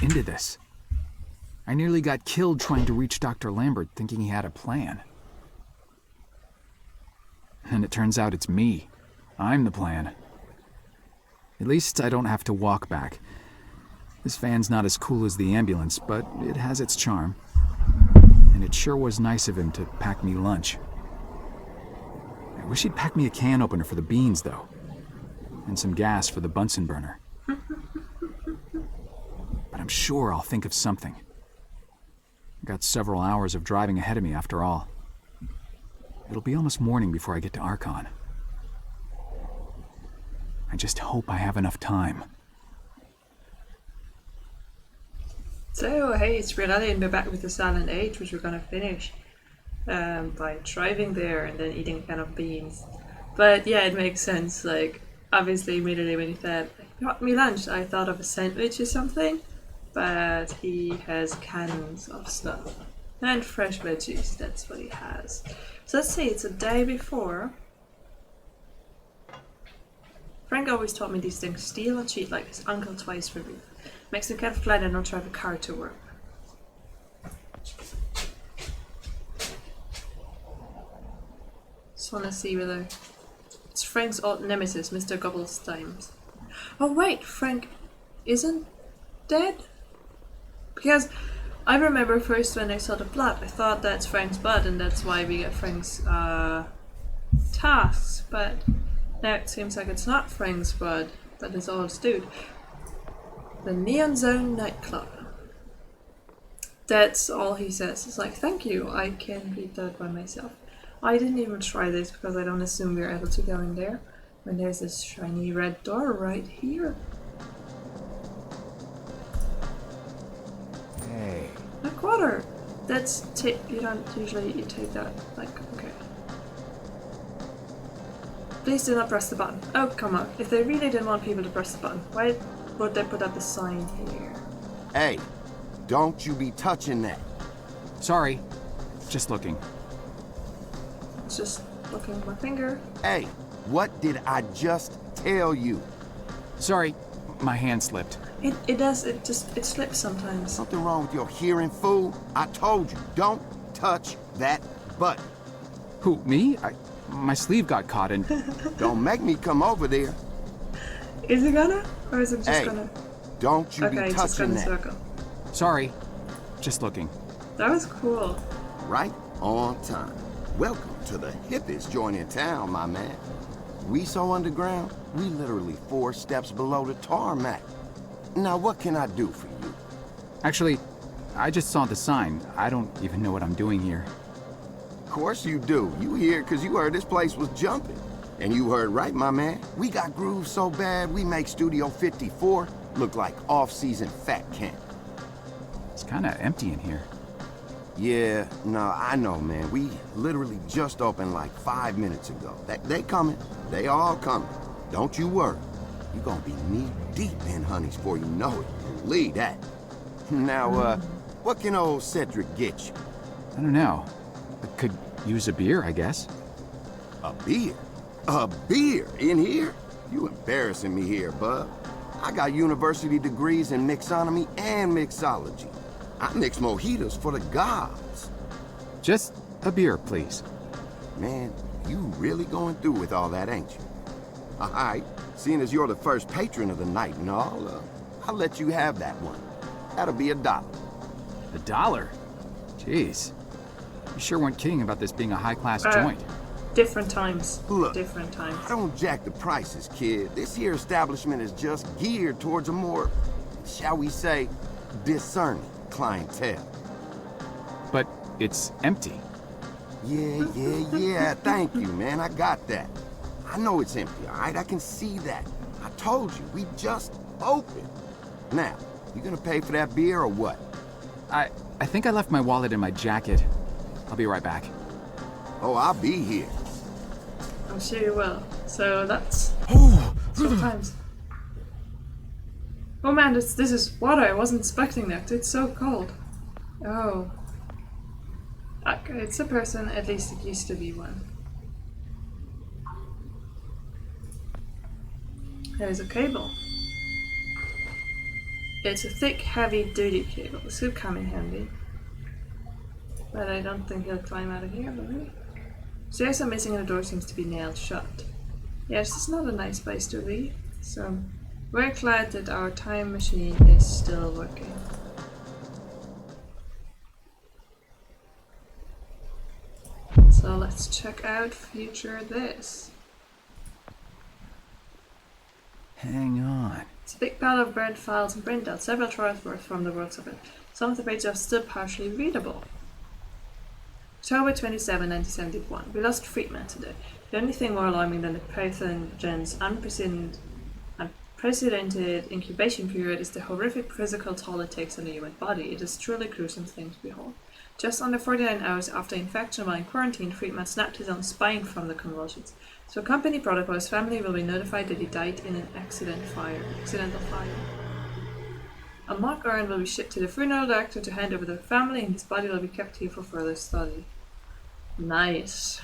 into this. I nearly got killed trying to reach Dr. Lambert thinking he had a plan. And it turns out it's me. I'm the plan. At least I don't have to walk back. This van's not as cool as the ambulance, but it has its charm. And it sure was nice of him to pack me lunch. I wish he'd pack me a can opener for the beans, though. And some gas for the Bunsen burner. But I'm sure I'll think of something. I've got several hours of driving ahead of me after all. It'll be almost morning before I get to Archon. I just hope I have enough time. So, hey, it's Spirelli and we're back with the Silent Age, which we're gonna finish by driving there and then eating a can of beans. But yeah, it makes sense. Like, obviously, immediately when he said, "Got me lunch," I thought of a sandwich or something. But he has cans of stuff and fresh veggies. That's what he has. So let's see. It's a day before. Frank always taught me these things: steal and cheat like his uncle twice removed. Makes him careful and not drive a car to work. Just wanna see whether it's Frank's old nemesis, Mr. Gobblestein. Oh wait, Frank isn't dead? Because I remember first when I saw the blood, I thought that's Frank's blood and that's why we get Frank's tasks, but now it seems like it's not Frank's blood, but it's old dude. The Neon Zone nightclub. That's all he says. It's like, thank you, I can read that by myself. I didn't even try this because I don't assume we're able to go in there when there's this shiny red door right here. Hey. A quarter! That's you don't usually you take that, like, okay. Please do not press the button. Oh, come on. If they really didn't want people to press the button, why would they put up a sign here? Hey, don't you be touching that. Sorry. Just looking. It's just looking at my finger. Hey, what did I just tell you? Sorry, my hand slipped. It slips sometimes. Something wrong with your hearing, fool? I told you, don't touch that button. Who, me? My sleeve got caught in... Don't make me come over there. Is it gonna? Or is it just gonna? Don't you be touching that. Circle. Sorry. Just looking. That was cool. Right on time. Welcome to the hippest joint in town, my man. We so underground, we literally 4 steps below the tarmac. Now what can I do for you? Actually, I just saw the sign. I don't even know what I'm doing here. Of course you do. You here because you heard this place was jumping. And you heard right, my man. We got grooves so bad, we make Studio 54 look like off-season fat camp. It's kind of empty in here. Yeah, no, I know, man. We literally just opened like 5 minutes ago. They coming. They all coming. Don't you worry. You're gonna be knee-deep in honeys before you know it. Believe that. Now, what can old Cedric get you? I don't know. I could use a beer, I guess. A beer? A beer in here? You embarrassing me here, bub. I got university degrees in mixonomy and mixology. I mix mojitos for the gods. Just a beer, please. Man, you really going through with all that, ain't you? All right, seeing as you're the first patron of the night and all, I'll let you have that one. That'll be $1. $1? Jeez. You sure weren't kidding about this being a high-class joint. Different times. Look, different times. I don't jack the prices, kid. This here establishment is just geared towards a more, shall we say, discerning clientele. But it's empty. Yeah. Thank you, man. I got that. I know it's empty, all right? I can see that. I told you, we just opened. Now, you gonna pay for that beer or what? I think I left my wallet in my jacket. I'll be right back. Oh, I'll be here. I'm sure you will. So that's sometimes. Oh man, this is water. I wasn't expecting that. It's so cold. Oh. Okay, it's a person. At least it used to be one. There's a cable. It's a thick, heavy-duty cable. This could come in handy. But I don't think he'll climb out of here, will he? Stairs are missing and the door seems to be nailed shut. Yeah, this is not a nice place to be. So, we're glad that our time machine is still working. So let's check out future this. Hang on. It's a big pile of burned files and printouts, several drawers worth from the works of it. Some of the pages are still partially readable. October 27, 1971. We lost Friedman today. The only thing more alarming than the pathogen's unprecedented incubation period is the horrific physical toll it takes on the human body. It is truly a gruesome thing to behold. Just under 49 hours after infection while in quarantine, Friedman snapped his own spine from the convulsions. So company protocol, his family will be notified that he died in an accidental fire. A mock urn will be shipped to the funeral director to hand over to the family, and his body will be kept here for further study. Nice.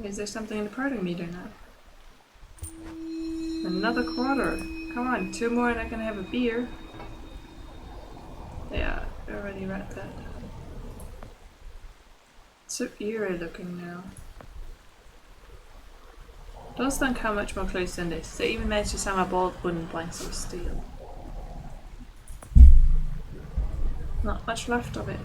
Is there something in the parting meter now? Another quarter. Come on, 2 more and I can have a beer. Yeah, I already read that. It's so eerie looking now. Those don't come much more close than this. They even managed to somehow bald wooden planks of steel. Not much left of it.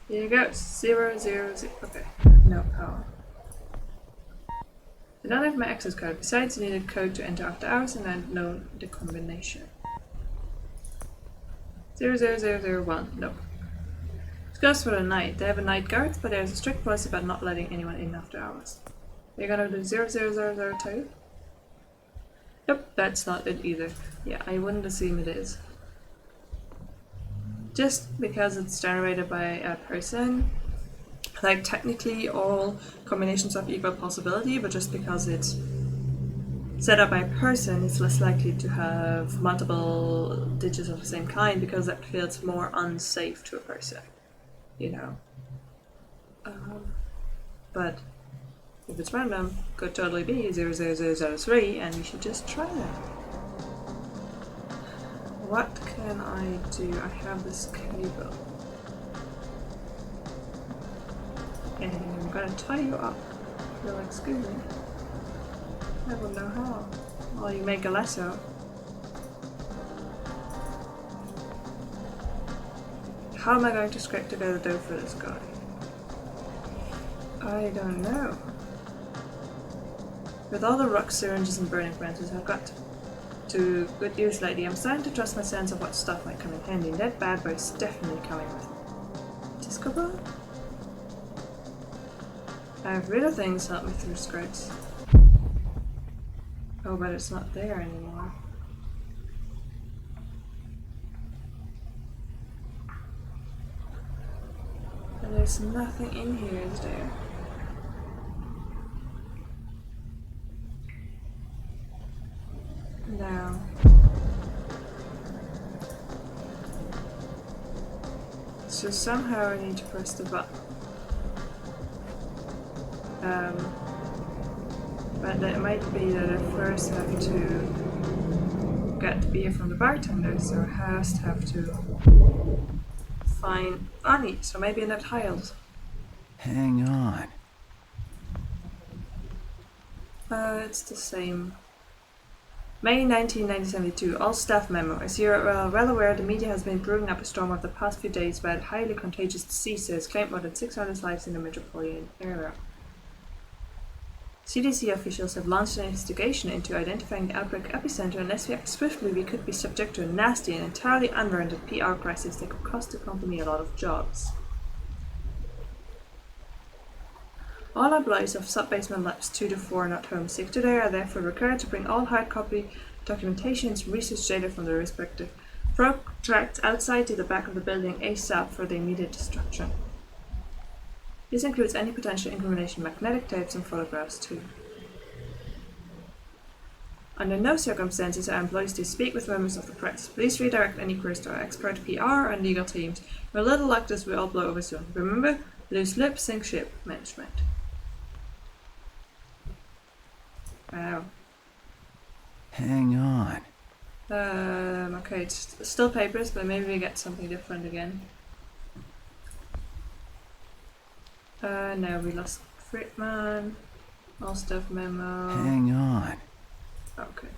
Here you go, 0, 0, 0. Okay, no power. I don't have my access code. Besides, you need a code to enter after hours, and I know the combination. 00001. Nope. It goes for the night. They have a night guard, but there's a strict policy about not letting anyone in after hours. You're gonna do 00002? Nope, that's not it either. Yeah, I wouldn't assume it is. Just because it's generated by a person, like technically all combinations have equal possibility, but just because it's set up by a person, it's less likely to have multiple digits of the same kind because that feels more unsafe to a person, you know. But if it's random, could totally be 00003, and you should just try that. What can I do? I have this cable. And I'm gonna tie you up. You're like, excuse me. I don't know how. Well, you make a lasso. How am I going to scrape together dough for this guy? I don't know. With all the rocks, syringes, and burning branches I've got to good use lately, I'm starting to trust my sense of what stuff might come in handy. That bad boy is definitely coming with me. Disco ball? I have real things help me through scrapes. Oh, but it's not there anymore. And there's nothing in here, is there? No. So somehow I need to press the button. But it might be that I first have to get the beer from the bartender, so I have to find Annie, so maybe in that tiles. Hang on. It's the same. May 19, 1972. All staff memo. As you are well aware, the media has been brewing up a storm of the past few days about highly contagious disease that has claimed more than 600 lives in the metropolitan area. CDC officials have launched an investigation into identifying the outbreak epicenter. Unless we act swiftly, we could be subject to a nasty and entirely unwarranted PR crisis that could cost the company a lot of jobs. All employees of sub-basement labs 2 to 4 not home sick today are therefore required to bring all hard copy documentations and research data from their respective projects outside to the back of the building ASAP for the immediate destruction. This includes any potential incrimination magnetic tapes and photographs too. Under no circumstances are employees to speak with members of the press. Please redirect any queries to our expert PR and legal teams. With a little luck, this will all blow over soon. Remember, loose lips sink ship management. Wow. Hang on. Okay, it's still papers, but maybe we get something different again. No, we lost Friedman. All stuff memo. Hang on. Okay.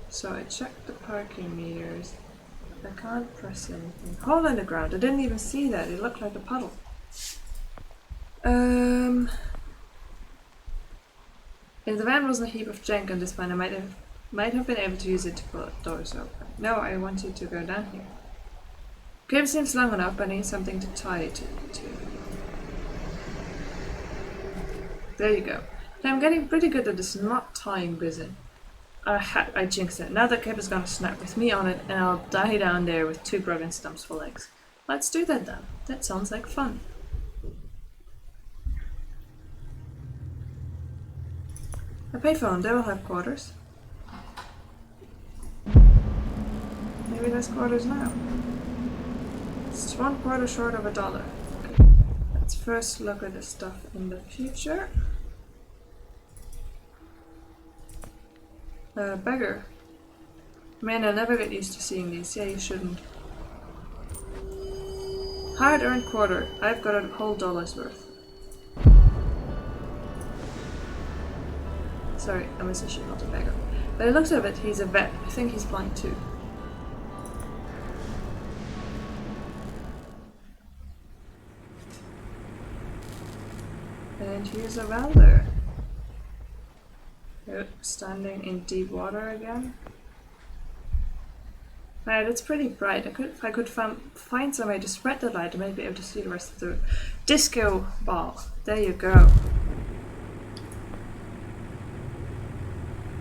So I checked the parking meters. I can't press anything. Hole in the ground. I didn't even see that. It looked like a puddle. If the van wasn't a heap of junk on this point, I might have been able to use it to pull doors open. No, I want you to go down here. Cave seems long enough, but I need something to tie it to. There you go. Now I'm getting pretty good at this not tying busy. I jinxed it. Now the cave is gonna snap with me on it, and I'll die down there with 2 broken stumps for legs. Let's do that then. That sounds like fun. A payphone, they will have quarters. Maybe there's quarters now. It's 1/4 short of $1. Okay. Let's first look at the stuff in the future. Beggar. Man, I'll never get used to seeing these. Yeah, you shouldn't. Hard-earned quarter. I've got a whole dollar's worth. Sorry, I'm a musician, not a beggar. By the looks of it, he's a vet. I think he's blind too. And here's a welder. Yep, standing in deep water again. Right, it's pretty bright. If I could find some way to spread the light, I might be able to see the rest of the disco ball. There you go.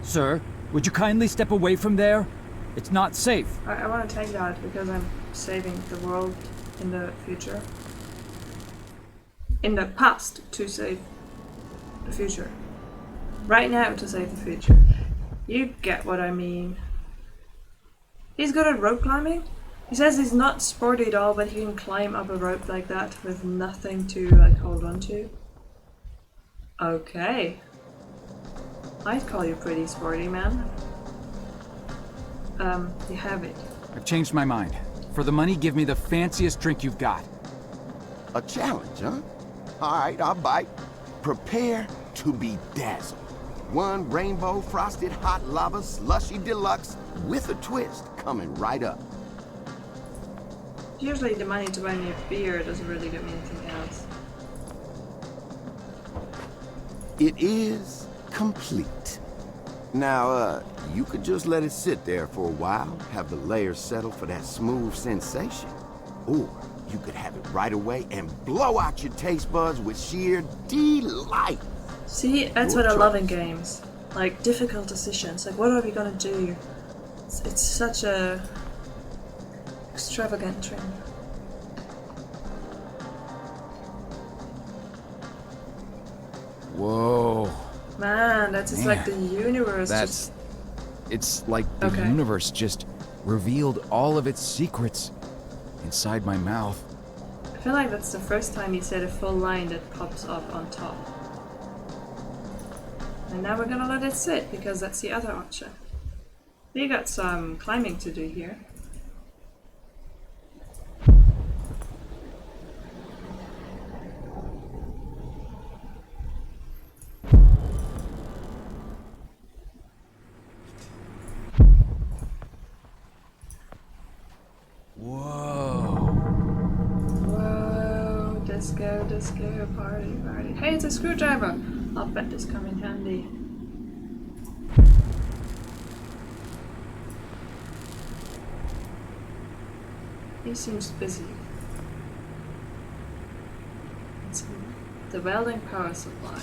Sir, would you kindly step away from there? It's not safe. I want to take that because I'm saving the world in the future. In the past to save the future. Right now to save the future. You get what I mean. He's good at rope climbing. He says he's not sporty at all, but he can climb up a rope like that with nothing to hold on to. Okay. I'd call you pretty sporty, man. You have it. I've changed my mind. For the money, give me the fanciest drink you've got. A challenge, huh? Alright, I'll bite. Prepare to be dazzled. 1 rainbow frosted hot lava slushy deluxe with a twist coming right up. Usually the money to buy me a beer doesn't really get me anything else. It is complete. Now, you could just let it sit there for a while, have the layers settle for that smooth sensation. Or you could have it right away and blow out your taste buds with sheer delight. See, that's what I love in games. Like, difficult decisions. Like, what are we gonna do? It's such a extravagant drink. Whoa. Man, that's just like the universe. It's like the Okay. universe just revealed all of its secrets inside my mouth. I feel like that's the first time you said a full line that pops up on top. And now we're gonna let it sit, because that's the other option. We got some climbing to do here. Whoa, disco, party. Hey, it's a screwdriver! I'll bet this come in handy. He seems busy. It's the welding power supply.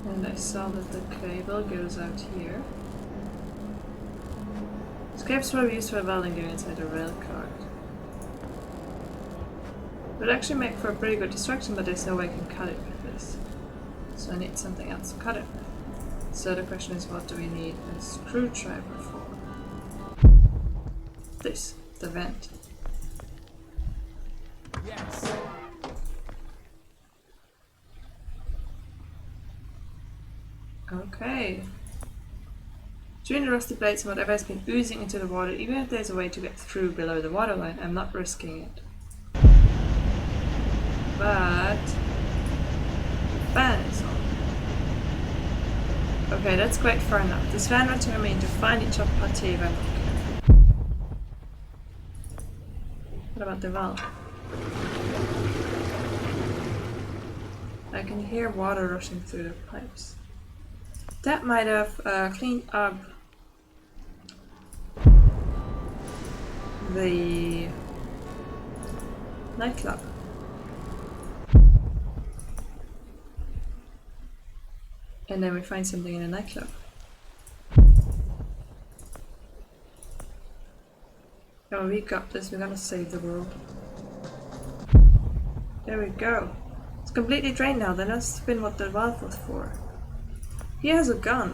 And I saw that the cable goes out here. Scapes were used for welding gear inside a rail cart. It would actually make for a pretty good distraction, but there's no way I can cut it with this. So I need something else to cut it with. So the question is, what do we need a screwdriver for? This, the vent. Okay. Between the rusty blades and whatever has been oozing into the water, even if there's a way to get through below the waterline, I'm not risking it. But fan is on. Okay, that's quite far enough. This fan will turn me into fine each of pate if I'm not careful. What about the valve? I can hear water rushing through the pipes. That might have cleaned up the nightclub. And then we find something in a nightclub. Oh, we got this. We're gonna save the world. There we go. It's completely drained now. That must have been what the valve was for. He has a gun.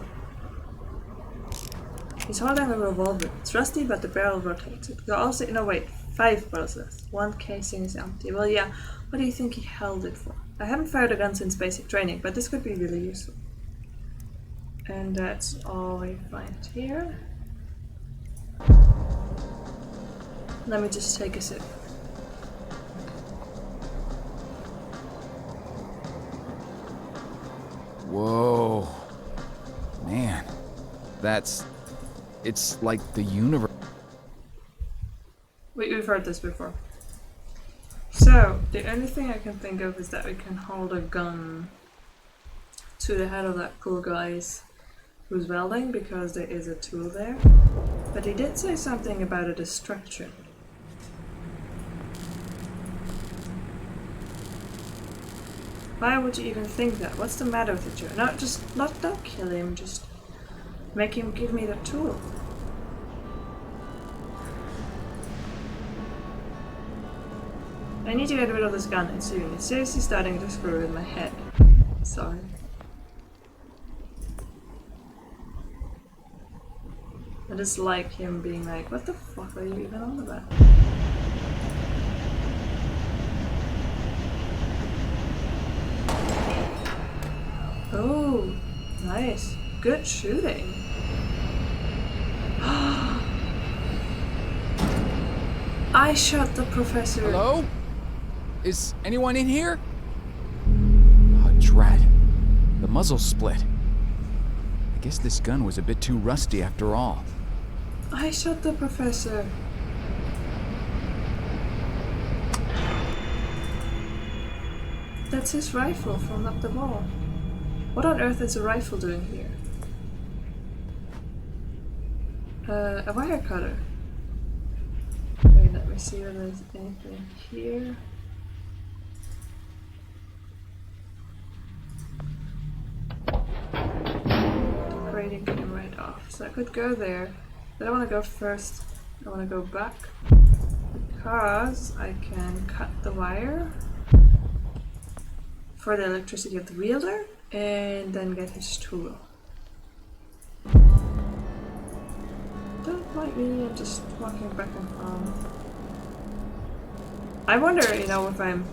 He's holding a revolver. It's rusty, but the barrel rotates. It could also, no wait, 5 barrels left. One casing is empty. Well, yeah. What do you think he held it for? I haven't fired a gun since basic training, but this could be really useful. And that's all we find here. Let me just take a sip. Whoa. Man. It's like the universe. We've heard this before. So, the only thing I can think of is that we can hold a gun to the head of that cool guy's who's welding, because there is a tool there. But he did say something about a distraction. Why would you even think that? What's the matter with the Joe? No, just don't kill him, just make him give me the tool. I need to get rid of this gun and soon. It's seriously starting to screw with my head. Sorry. I just like him being like, what the fuck are you even on about? Oh, nice. Good shooting. I shot the professor. Hello? Is anyone in here? Oh, drat. The muzzle split. I guess this gun was a bit too rusty after all. I shot the professor. That's his rifle from up the wall. What on earth is a rifle doing here? A wire cutter. Okay, let me see if there's anything here. The grating came right off, so I could go there. But I want to go first. I want to go back because I can cut the wire for the electricity of the wielder and then get his tool. Don't mind me, I'm just walking back and forth. I wonder, you know, if I'm...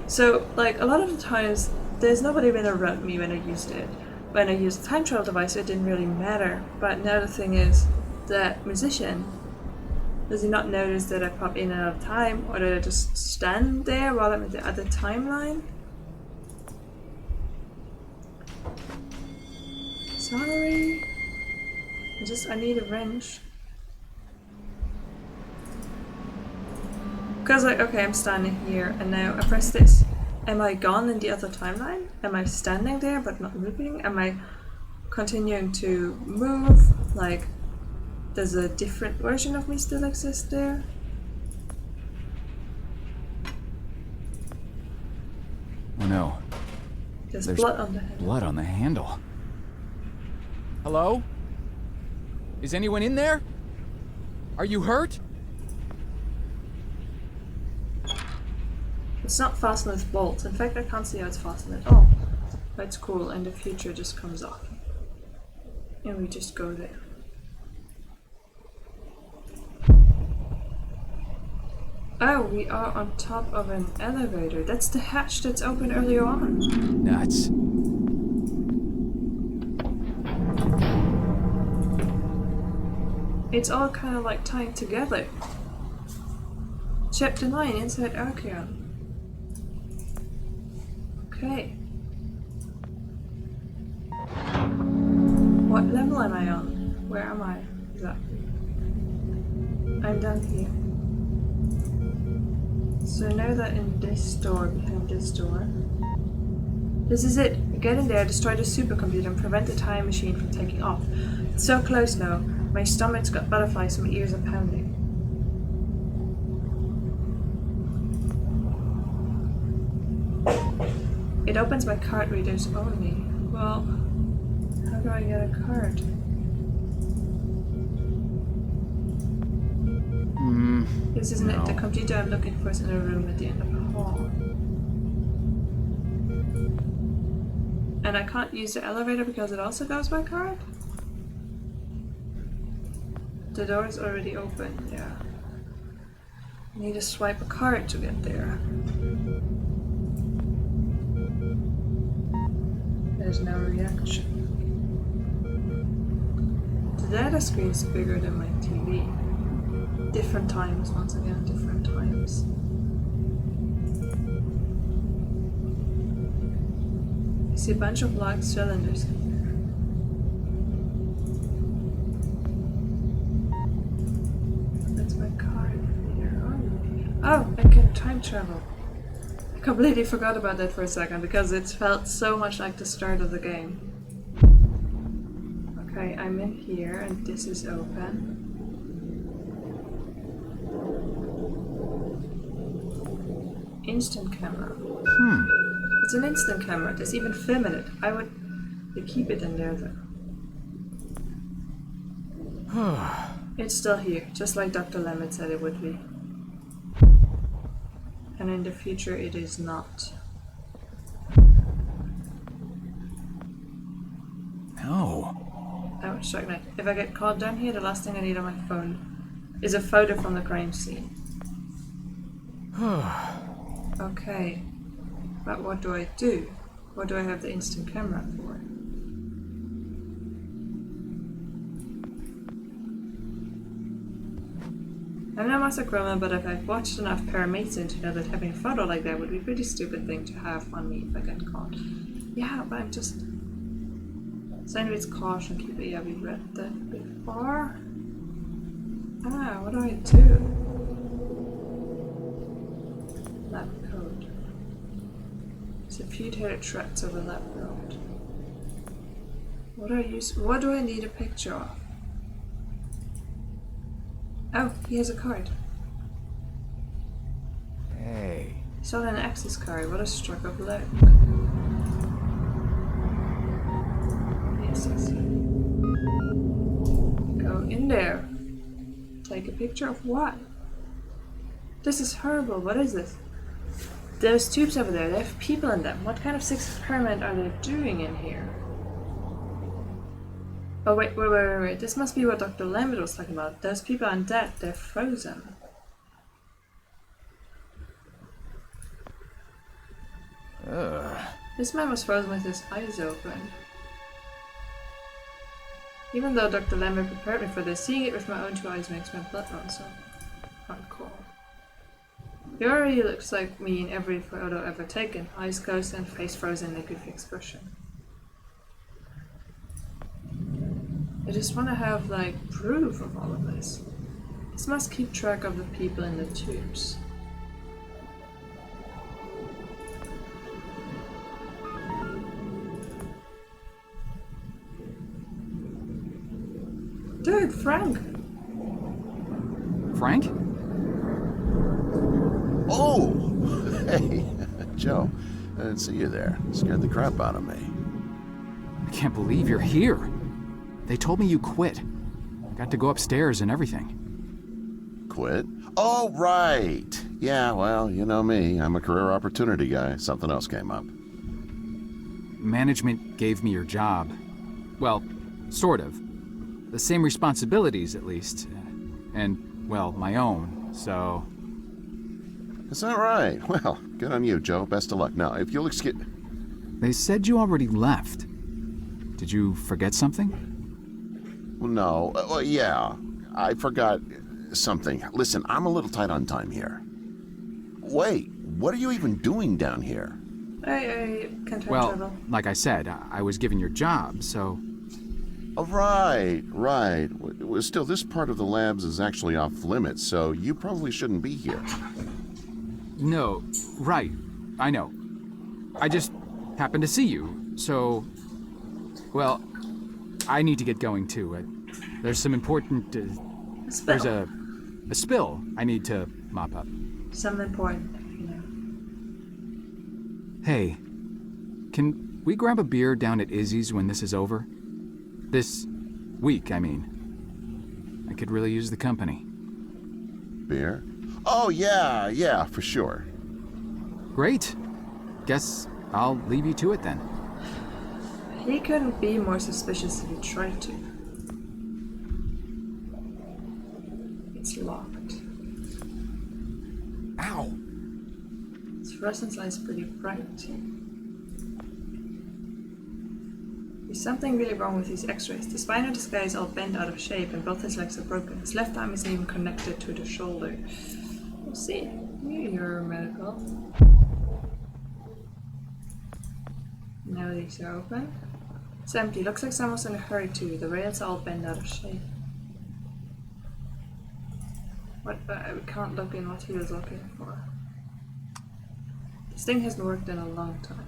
So, like, a lot of the times, there's nobody been around me when I used it. When I used the time travel device, it didn't really matter. But now the thing is, that musician, does he not notice that I pop in and out of time? Or did I just stand there while I'm at the other timeline? Sorry. I need a wrench. Because like, okay, I'm standing here and now I press this. Am I gone in the other timeline? Am I standing there but not moving? Am I continuing to move? Like, does a different version of me still exist there? Oh no. There's There's blood on the handle. blood on the handle. Hello? Is anyone in there? Are you hurt? It's not fastened with bolts. In fact, I can't see how it's fastened at all. That's cool, and the future just comes off. And we just go there. Oh, we are on top of an elevator. That's the hatch that's open earlier on. Nuts. It's all kind of like tying together. Chapter 9, Inside Archeon. Okay. What level am I on? Where am I exactly? I'm down here. So I know that in this door, behind this door. This is it. Get in there, destroy the supercomputer and prevent the time machine from taking off. It's so close now. My stomach's got butterflies and my ears are pounding. It opens my card readers only. Well, how do I get a card? This isn't it. The computer I'm looking for is in a room at the end of the hall. And I can't use the elevator because it also goes by card? The door is already open, yeah. I need to swipe a card to get there. There's no reaction. The data screen's bigger than my TV. Different times, once again, different times. I see a bunch of black cylinders in there. That's my card reader. Oh, I can time travel. I completely forgot about that for a second because it felt so much like the start of the game. Okay, I'm in here and this is open. Instant camera. It's an instant camera. There's even film in it. I would keep it in there though. It's still here, just like Dr. Lemmet said it would be. And in the future it is not. No. That would strike me. If I get caught down here, the last thing I need on my phone is a photo from the crime scene. Okay. But what do I do? What do I have the instant camera for? I'm no master criminal, but if I've watched enough Paramedian to know that having a photo like that would be a pretty stupid thing to have on me if I get caught. Yeah, but I'm just... Sandwich caution, keep it. Yeah, we read that before. What do I do? Lab code. Substituted threats of a lab code. What do I need a picture of? Oh, he has a card. Hey. He's on an access card. What a stroke of luck. Yes, I see. Go in there. Take a picture of what? This is horrible. What is this? Those tubes over there, they have people in them. What kind of sick experiment are they doing in here? Oh, wait. This must be what Dr. Lambert was talking about. Those people aren't dead, they're frozen. This man was frozen with his eyes open. Even though Dr. Lambert prepared me for this, seeing it with my own two eyes makes my blood run so hardcore. He already looks like me in every photo ever taken. Eyes closed and face frozen in a goofy expression. I just want to have, like, proof of all of this. This must keep track of the people in the tubes. Dude, Frank! Frank? Oh! Hey, Joe. I didn't see you there. Scared the crap out of me. I can't believe you're here. They told me you quit. I got to go upstairs and everything. Quit? Oh, right. Yeah, well, you know me. I'm a career opportunity guy. Something else came up. Management gave me your job. Well, sort of. The same responsibilities, at least. And, well, my own, so... Is that right? Well, good on you, Joe. Best of luck. Now, if you'll excuse... They said you already left. Did you forget something? Well, no. Well, yeah. I forgot something. Listen, I'm a little tight on time here. Wait, what are you even doing down here? I can time Well, travel. like I said, I was given your job, so... Oh, right. Well, still, this part of the labs is actually off limits, so you probably shouldn't be here. No, right. I know. I just happened to see you, so... Well, I need to get going too. There's some important... Spill. There's a spill I need to mop up. Something important, Hey, can we grab a beer down at Izzy's when this is over? This week, I mean. I could really use the company. Beer? Oh, yeah, for sure. Great. Guess I'll leave you to it then. He couldn't be more suspicious if he tried to. It's locked. Ow! Its fluorescence light is pretty bright. There's something really wrong with these x-rays. The spine of this guy is all bent out of shape and both his legs are broken. His left arm isn't even connected to the shoulder. We'll see. You're medical. Now these are open. It's empty. Looks like someone's in a hurry too. The rails are all bent out of shape. What? We can't look in what he was looking for. This thing hasn't worked in a long time.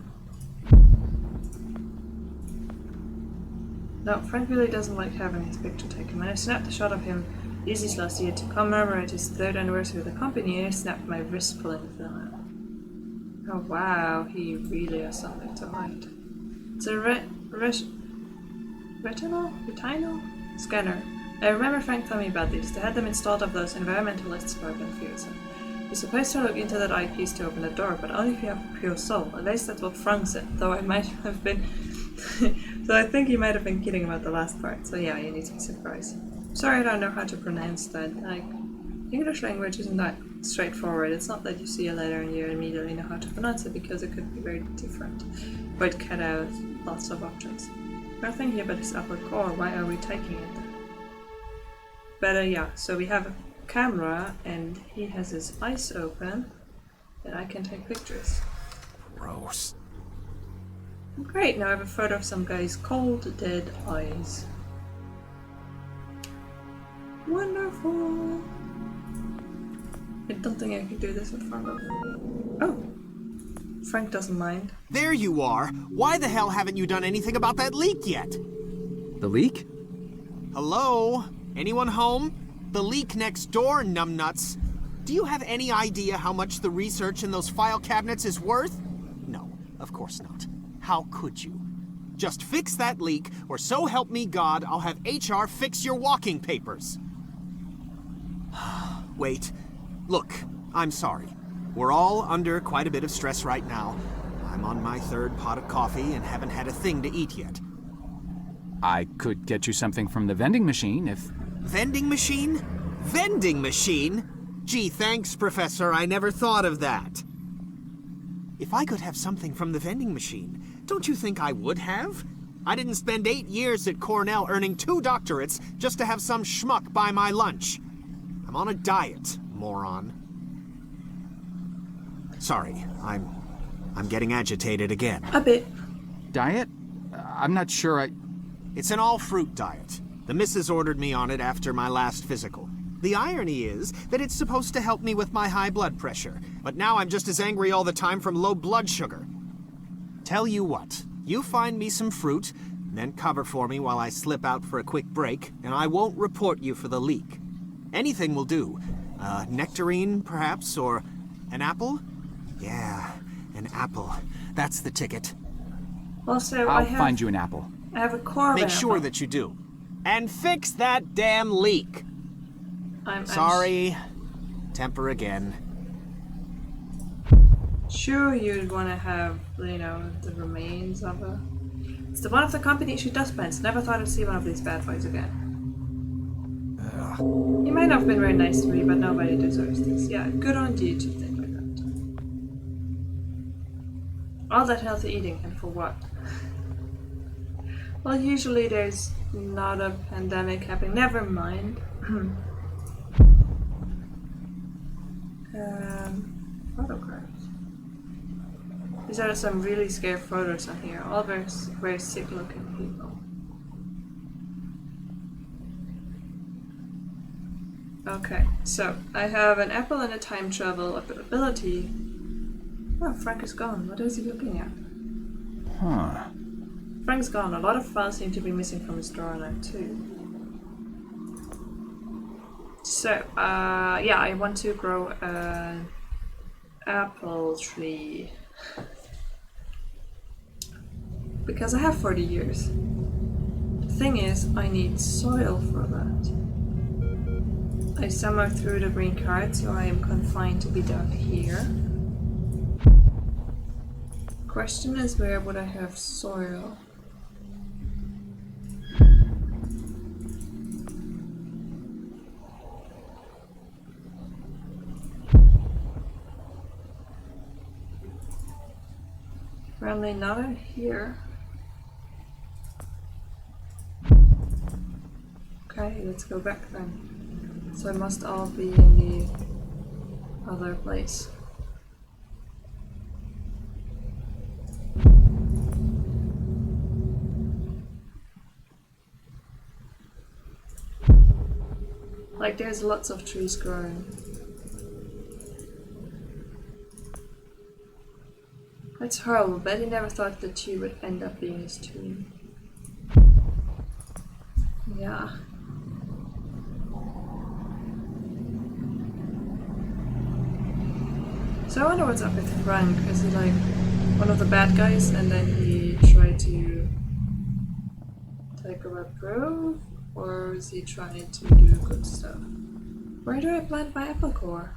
No, Frank really doesn't like having his picture taken. When I snapped a shot of him Izzy's last year to commemorate his 3rd anniversary with the company, I snapped my wrist pulling the film out. Oh wow, he really has something to hide. It's a retinal scanner. I remember Frank telling me about these. They had them installed of those environmentalists for Benfields. You're supposed to look into that eyepiece to open the door, but only if you have a pure soul. At least that's what Frank said, though I might have been... So I think he might have been kidding about the last part. So yeah, you need to be surprised. Sorry I don't know how to pronounce that. Like, English language isn't that straightforward. It's not that you see a letter and you immediately know how to pronounce it, because it could be very different. But it cut out lots of objects. Nothing here but this upper core. Why are we taking it then? But yeah, so we have a camera and he has his eyes open and I can take pictures. Gross. Great, now I have a photo of some guy's cold, dead eyes. Wonderful! I don't think I could do this in front of... Oh! Frank doesn't mind. There you are. Why the hell haven't you done anything about that leak yet? The leak? Hello? Anyone home? The leak next door, numbnuts. Do you have any idea how much the research in those file cabinets is worth? No, of course not. How could you? Just fix that leak, or so help me God, I'll have HR fix your walking papers. Wait. Look, I'm sorry. We're all under quite a bit of stress right now. I'm on my 3rd pot of coffee and haven't had a thing to eat yet. I could get you something from the vending machine if... Vending machine? Vending machine? Gee, thanks, Professor. I never thought of that. If I could have something from the vending machine, don't you think I would have? I didn't spend 8 years at Cornell earning 2 doctorates just to have some schmuck buy my lunch. I'm on a diet, moron. Sorry, I'm getting agitated again. A bit. Diet? I'm not sure I... It's an all-fruit diet. The missus ordered me on it after my last physical. The irony is that it's supposed to help me with my high blood pressure, but now I'm just as angry all the time from low blood sugar. Tell you what, you find me some fruit, then cover for me while I slip out for a quick break, and I won't report you for the leak. Anything will do. Nectarine, perhaps, or an apple? Yeah, an apple. That's the ticket. Also, I'll find you an apple. I have a core of Make an sure apple. that you do. And fix that damn leak! I'm Sorry. Temper again. Sure you'd want to have, you know, the remains of a... It's the one of the company issued dustbins. Never thought I'd see one of these bad boys again. He might not have been very nice to me, but nobody deserves this. Yeah, good on you to think like that. All that healthy eating, and for what? Well, usually there's not a pandemic happening. Never mind. Photographs. These are some really scary photos on here. All very, very sick looking people. Okay, so I have an apple and a time travel ability. Oh, Frank is gone. What is he looking at? Huh. Frank's gone. A lot of files seem to be missing from his drawer now too. So, yeah, I want to grow an apple tree. Because I have 40 years. The thing is, I need soil for that. I somehow threw the green card, so I am confined to be down here. Question is, where would I have soil? Apparently not in here. Okay, let's go back then. So it must all be in the other place. Like there's lots of trees growing. That's horrible. Betty never thought that she would end up being his tomb. Yeah. So I wonder what's up with Frank. Is he like one of the bad guys and then he tried to take over Grove? Or is he trying to do good stuff? Where do I plant my apple core?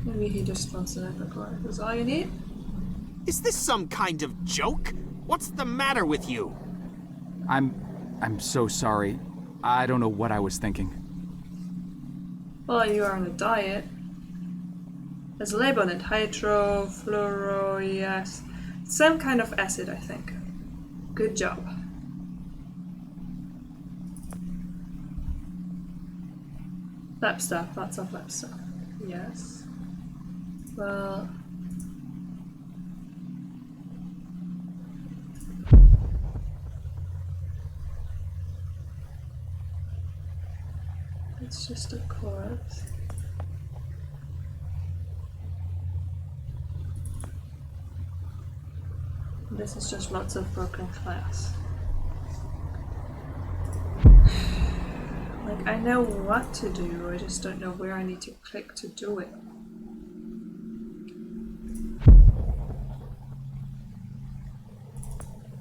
Maybe he just wants an apple core. That's all you need? Is this some kind of joke? What's the matter with you? I'm so sorry. I don't know what I was thinking. Well, you are on a diet. There's a label on it. Hydrofluoroias. Some kind of acid, I think. Good job. Lab stuff. Lots of lab stuff. Yes. Well... it's just a corpse. This is just lots of broken glass. Like, I know what to do, I just don't know where I need to click to do it.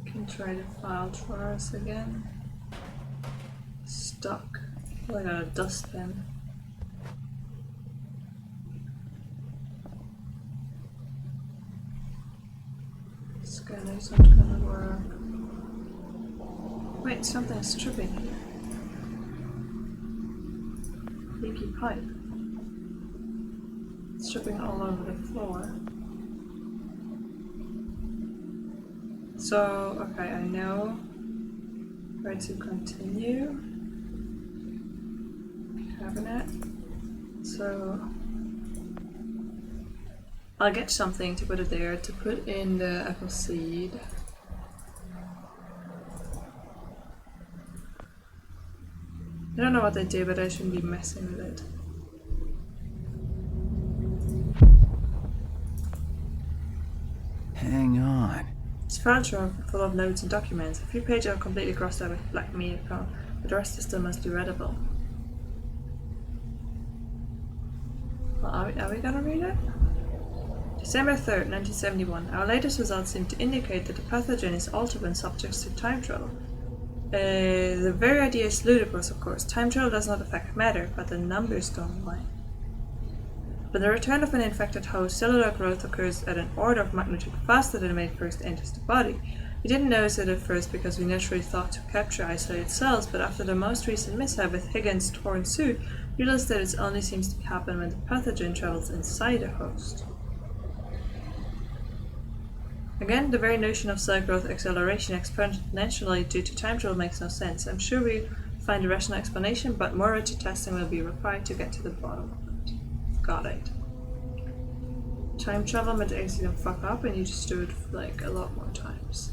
Can try the file drawers again. Stuck. Oh, I got a dustbin. Scanner's not gonna work. Wait, something's tripping here. Leaky pipe. It's dripping all over the floor. So, okay, I know where to continue. Cabinet. So, I'll get something to put it there, to put in the apple seed. I don't know what they do, but I shouldn't be messing with it. Hang on. It's file drawer full of notes and documents. A few pages are completely crossed out with black media cone, but the rest is still must be readable. Well, are we gonna read it? December 3rd, 1971. Our latest results seem to indicate that the pathogen is altered when subjects to time travel. The very idea is ludicrous, of course. Time travel does not affect matter, but the numbers don't lie. When the return of an infected host, cellular growth occurs at an order of magnitude faster than when it first enters the body. We didn't notice it at first because we naturally thought to capture isolated cells, but after the most recent mishap with Higgins' torn suit, we realized that it only seems to happen when the pathogen travels inside a host. Again, the very notion of cell growth acceleration exponentially due to time travel makes no sense. I'm sure we find a rational explanation, but more rigid testing will be required to get to the bottom of it. Got it. Time travel meant actually don't fuck up and you just do it like a lot more times.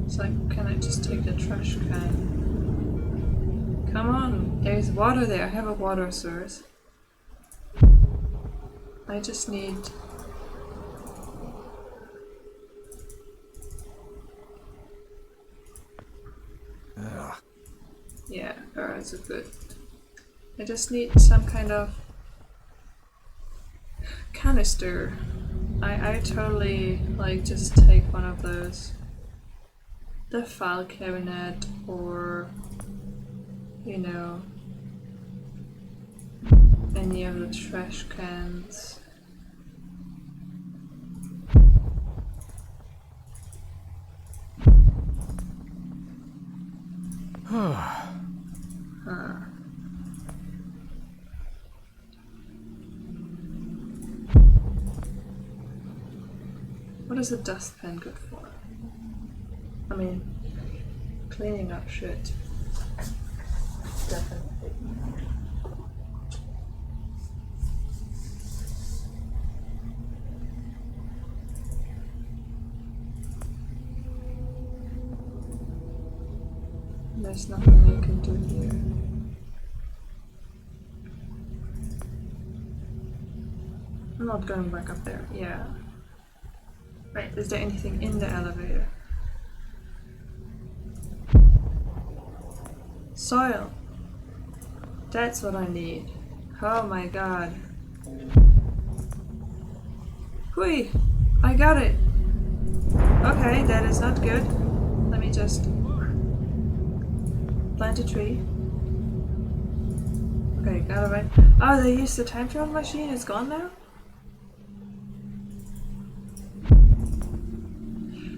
It's like, can I just take the trash can? Come on, there's water there. I have a water source. I just need... Ugh. Yeah, arrows are good. I just need some kind of canister. I totally like just take one of those. The file cabinet or, you know, any of the trash cans. What is a dustpan good for? I mean, cleaning up shit. Definitely. There's nothing I can do here. I'm not going back up there. Yeah. Right, is there anything in the elevator? Soil. That's what I need. Oh my god. Hui! I got it! Okay, that is not good. Let me just plant a tree. Okay, got it right. Oh, they used the time travel machine? It's gone now?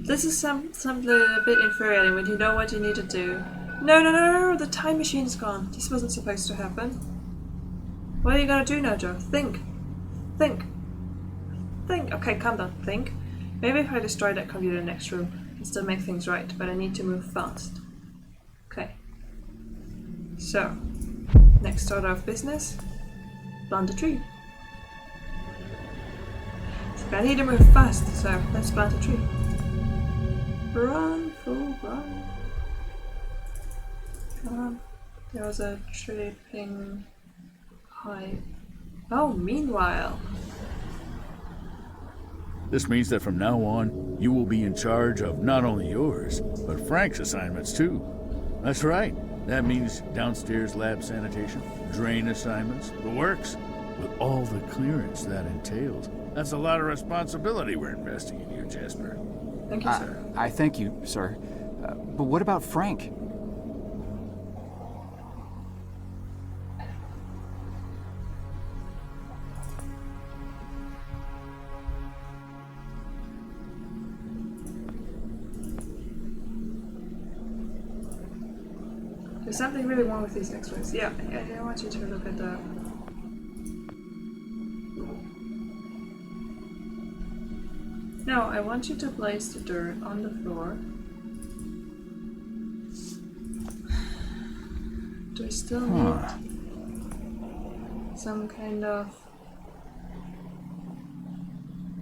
This is something a bit infuriating when you know what you need to do. No, no, no, no, the time machine's gone. This wasn't supposed to happen. What are you gonna do now, Joe? Think. Think. Think. Okay, calm down. Think. Maybe if I destroy that computer in the next room, I can still make things right, but I need to move fast. Okay. So, next order of business, plant a tree. So I need to move fast, so let's plant a tree. Run, fool, run. Come on. There was a tripping pipe. Oh, meanwhile. This means that from now on, you will be in charge of not only yours, but Frank's assignments too. That's right. That means downstairs lab sanitation, drain assignments, the works, with all the clearance that entails. That's a lot of responsibility we're investing in you, Jasper. Thank you, sir. I thank you, sir. But what about Frank? There's something really wrong with these X-rays. Yeah, I want you to look at that. No, I want you to place the dirt on the floor. Do I still need some kind of...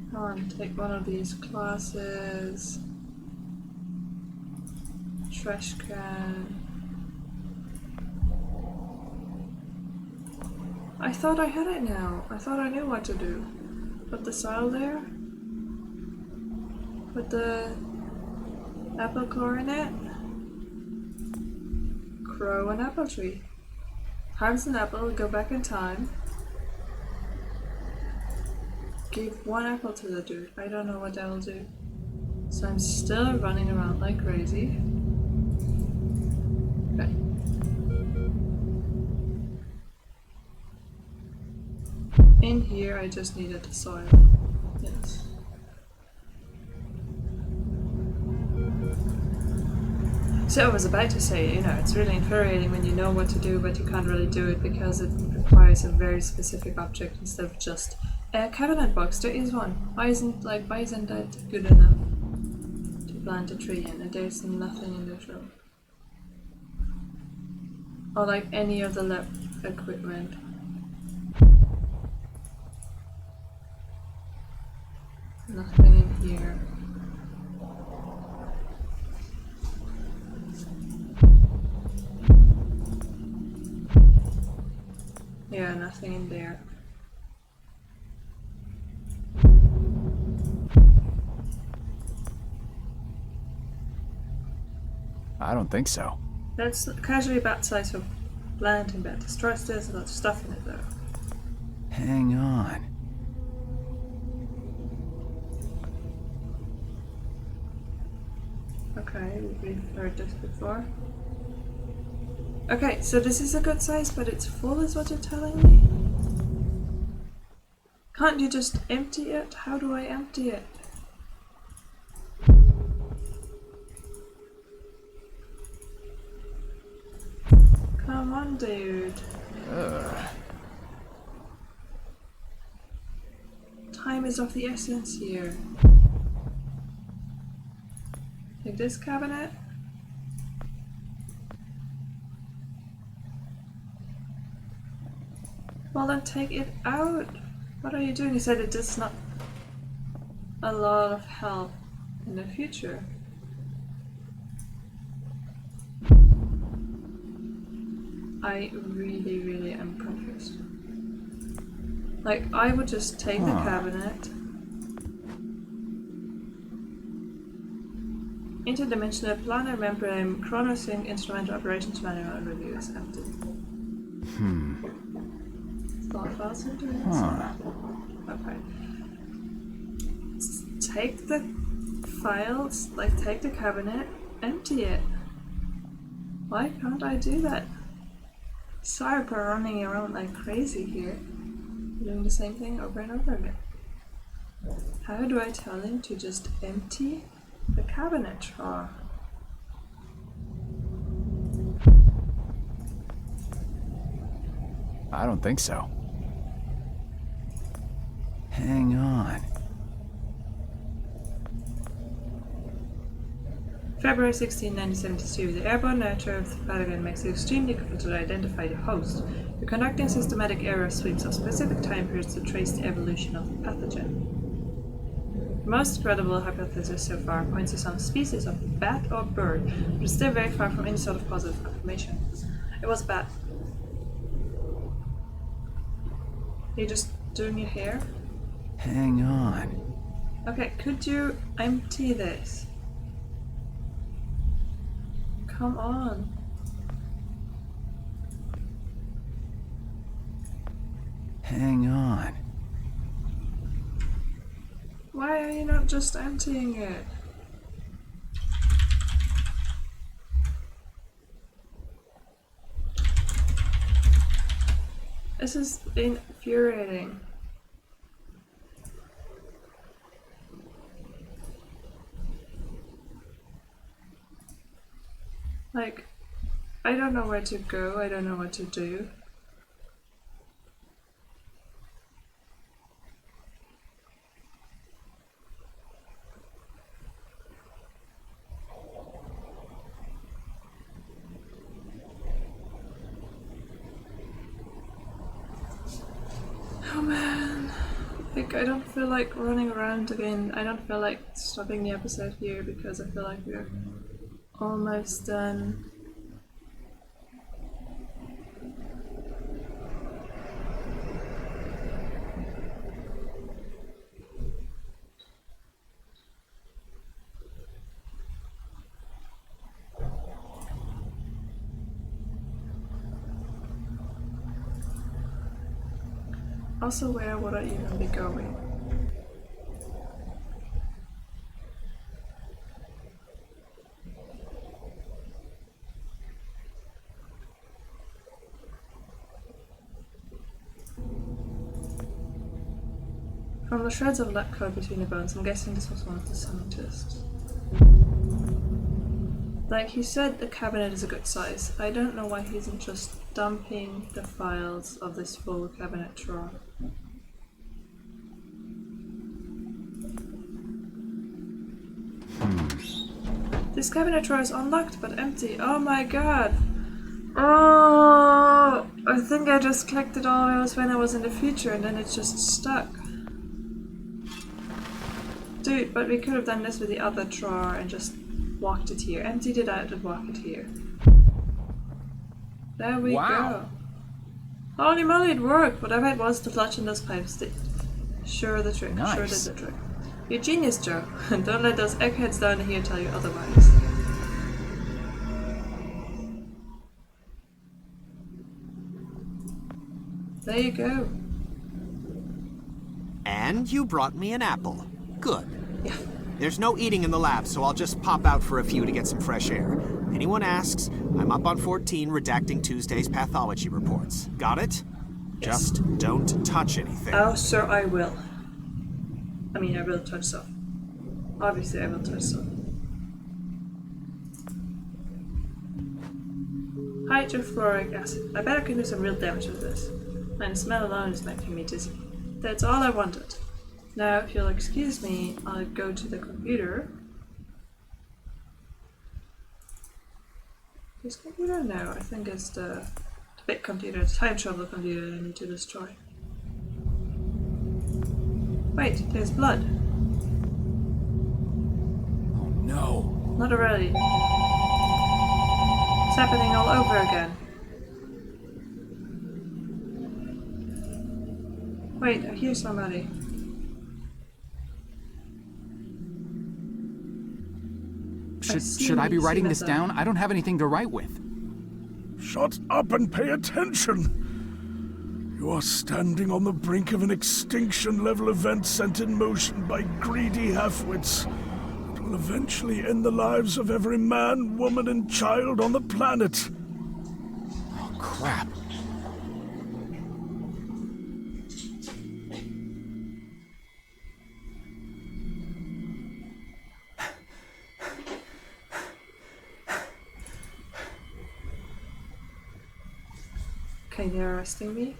Come on, take one of these glasses. Trash can. I thought I had it now. I thought I knew what to do. Put the soil there. Put the apple core in it. Grow an apple tree. Harvest an apple, go back in time. Give one apple to the dude. I don't know what that will do. So I'm still running around like crazy. Okay. In here, I just needed the soil. Yes. So I was about to say, you know, it's really infuriating when you know what to do, but you can't really do it because it requires a very specific object instead of just a cabinet box. There is one. Why isn't that good enough? plant a tree in, and there's nothing in this room. Or like any of the lab equipment. Nothing in here. Yeah, nothing in there. I don't think so. That's casually bad size for plant and bad destroys. There's a lot of stuff in it though. Hang on. Okay, we've heard this before. Okay, so this is a good size, but it's full is what you're telling me? Can't you just empty it? How do I empty it? Come on, dude. Time is of the essence here. Take this cabinet. Well then take it out. What are you doing? You said it is not a lot of help in the future. I really am confused. Like, I would just take the cabinet, interdimensional planar membrane, chronosync, instrumental operations manual, and review is empty. Thought files into it. Okay. Take the files, like take the cabinet, empty it. Why can't I do that? Sorry for running around like crazy here, doing the same thing over and over again. How do I tell him to just empty the cabinet drawer? I don't think so. Hang on. February 16, 1972. The airborne nature of the pathogen makes it extremely difficult to identify the host. We're conducting systematic error sweeps of specific time periods to trace the evolution of the pathogen. The most credible hypothesis so far points to some species of bat or bird, but is still very far from any sort of positive confirmation. It was a bat. You're just doing your hair? Hang on. Okay, could you empty this? Come on. Hang on. Why are you not just emptying it? This is infuriating. Like, I don't know where to go, I don't know what to do. Oh man, like I don't feel like running around again. I don't feel like stopping the episode here because I feel like we're almost done. Also, where would I even be going? From the shreds of lab coat between the bones, I'm guessing this was one of the scientists. Like, he said the cabinet is a good size. I don't know why he isn't just dumping the files of this full cabinet drawer. This cabinet drawer is unlocked but empty. Oh my god. Oh, I think I just clicked it all when I was in the future and then it's just stuck. Dude, but we could have done this with the other drawer and just walked it here. Emptied it out and walk it here. There we go. Holy moly, it worked! Whatever it was, the clutch in those pipes did. Sure the trick. Nice. Sure did the trick. You're genius, Joe. And don't let those eggheads down here tell you otherwise. There you go. And you brought me an apple. Good. Yeah. There's no eating in the lab, so I'll just pop out for a few to get some fresh air. Anyone asks, I'm up on 14 redacting Tuesday's pathology reports. Got it? Yes. Just don't touch anything. Oh, sir, I will. I mean, I will touch some. Obviously, I will touch some. Hydrofluoric acid. I bet I can do some real damage with this. And the smell alone is making me dizzy. That's all I wanted. Now, if you'll excuse me, I'll go to the computer. This computer? No, I think it's the big computer, the time travel computer I need to destroy. Wait, there's blood. Oh no. Not already. It's happening all over again. Wait, I hear somebody. Should I be writing this down? I don't have anything to write with. Shut up and pay attention! You are standing on the brink of an extinction-level event sent in motion by greedy halfwits. It will eventually end the lives of every man, woman, and child on the planet. Oh, crap. Okay, they're arresting me.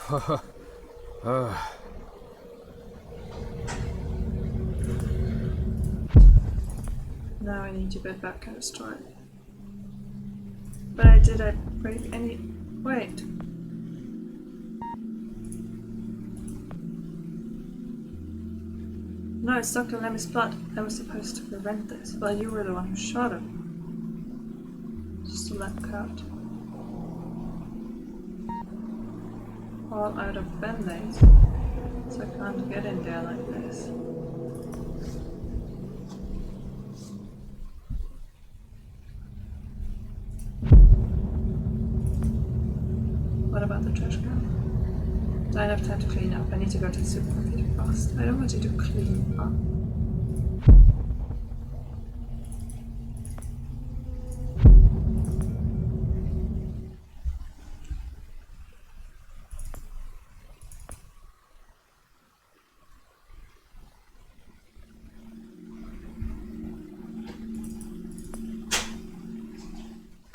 Now I need to get back and start. But did I break any... Wait. No, it's Dr. Lemmy's blood. I was supposed to prevent this. Well, you were the one who shot him. Just a lab coat. All out of band-aids. So I can't get in there like this. What about the trash can? I don't have time to clean up. I need to go to the supermarket fast. I don't want you to clean up.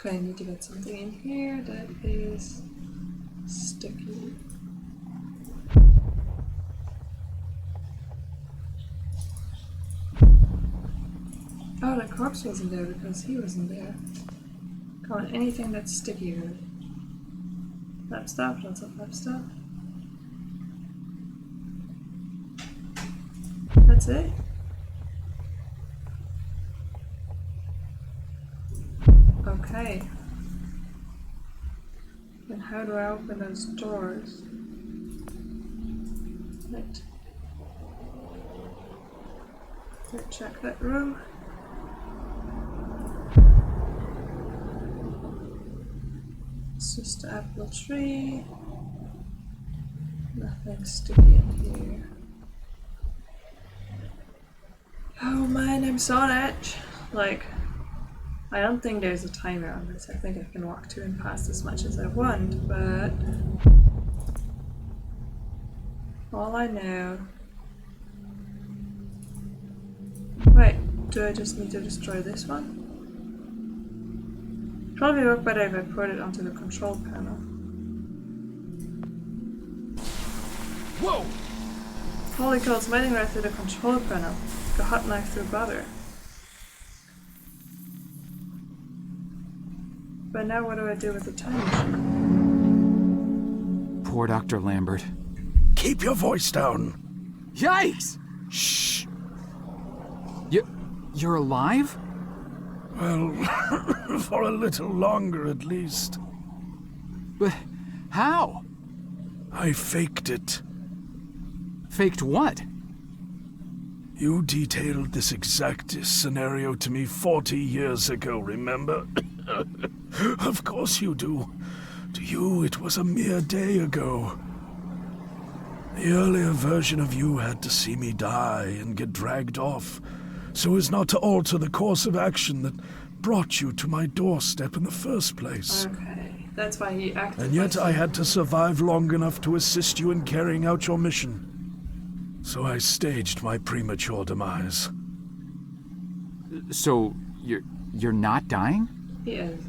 Okay, I need to get something in here that is sticky. Oh, the corpse wasn't there because he wasn't there. Come on, anything that's sticky really. Lab stuff, lots of lab stuff. That's it. Okay. Then how do I open those doors? Right. Let's check that room. It's just the apple tree. Nothing sticky in here. Oh man, I'm so on edge. Like, I don't think there's a timer on this. I think I can walk to and past as much as I want, but all I know. Wait, do I just need to destroy this one? Probably work better if I put it onto the control panel. Whoa! Holy cow, it's melting right through the control panel. Like a hot knife through butter. But now what do I do with the time machine? Poor Dr. Lambert. Keep your voice down. Yikes! Shh. You're alive? Well, for a little longer at least. But how? I faked it. Faked what? You detailed this exact scenario to me 40 years ago, remember? Of course you do. To you, it was a mere day ago. The earlier version of you had to see me die and get dragged off, so as not to alter the course of action that brought you to my doorstep in the first place. Okay, that's why he acted. And yet I had to survive long enough to assist you in carrying out your mission. So I staged my premature demise. So, you're not dying? He is.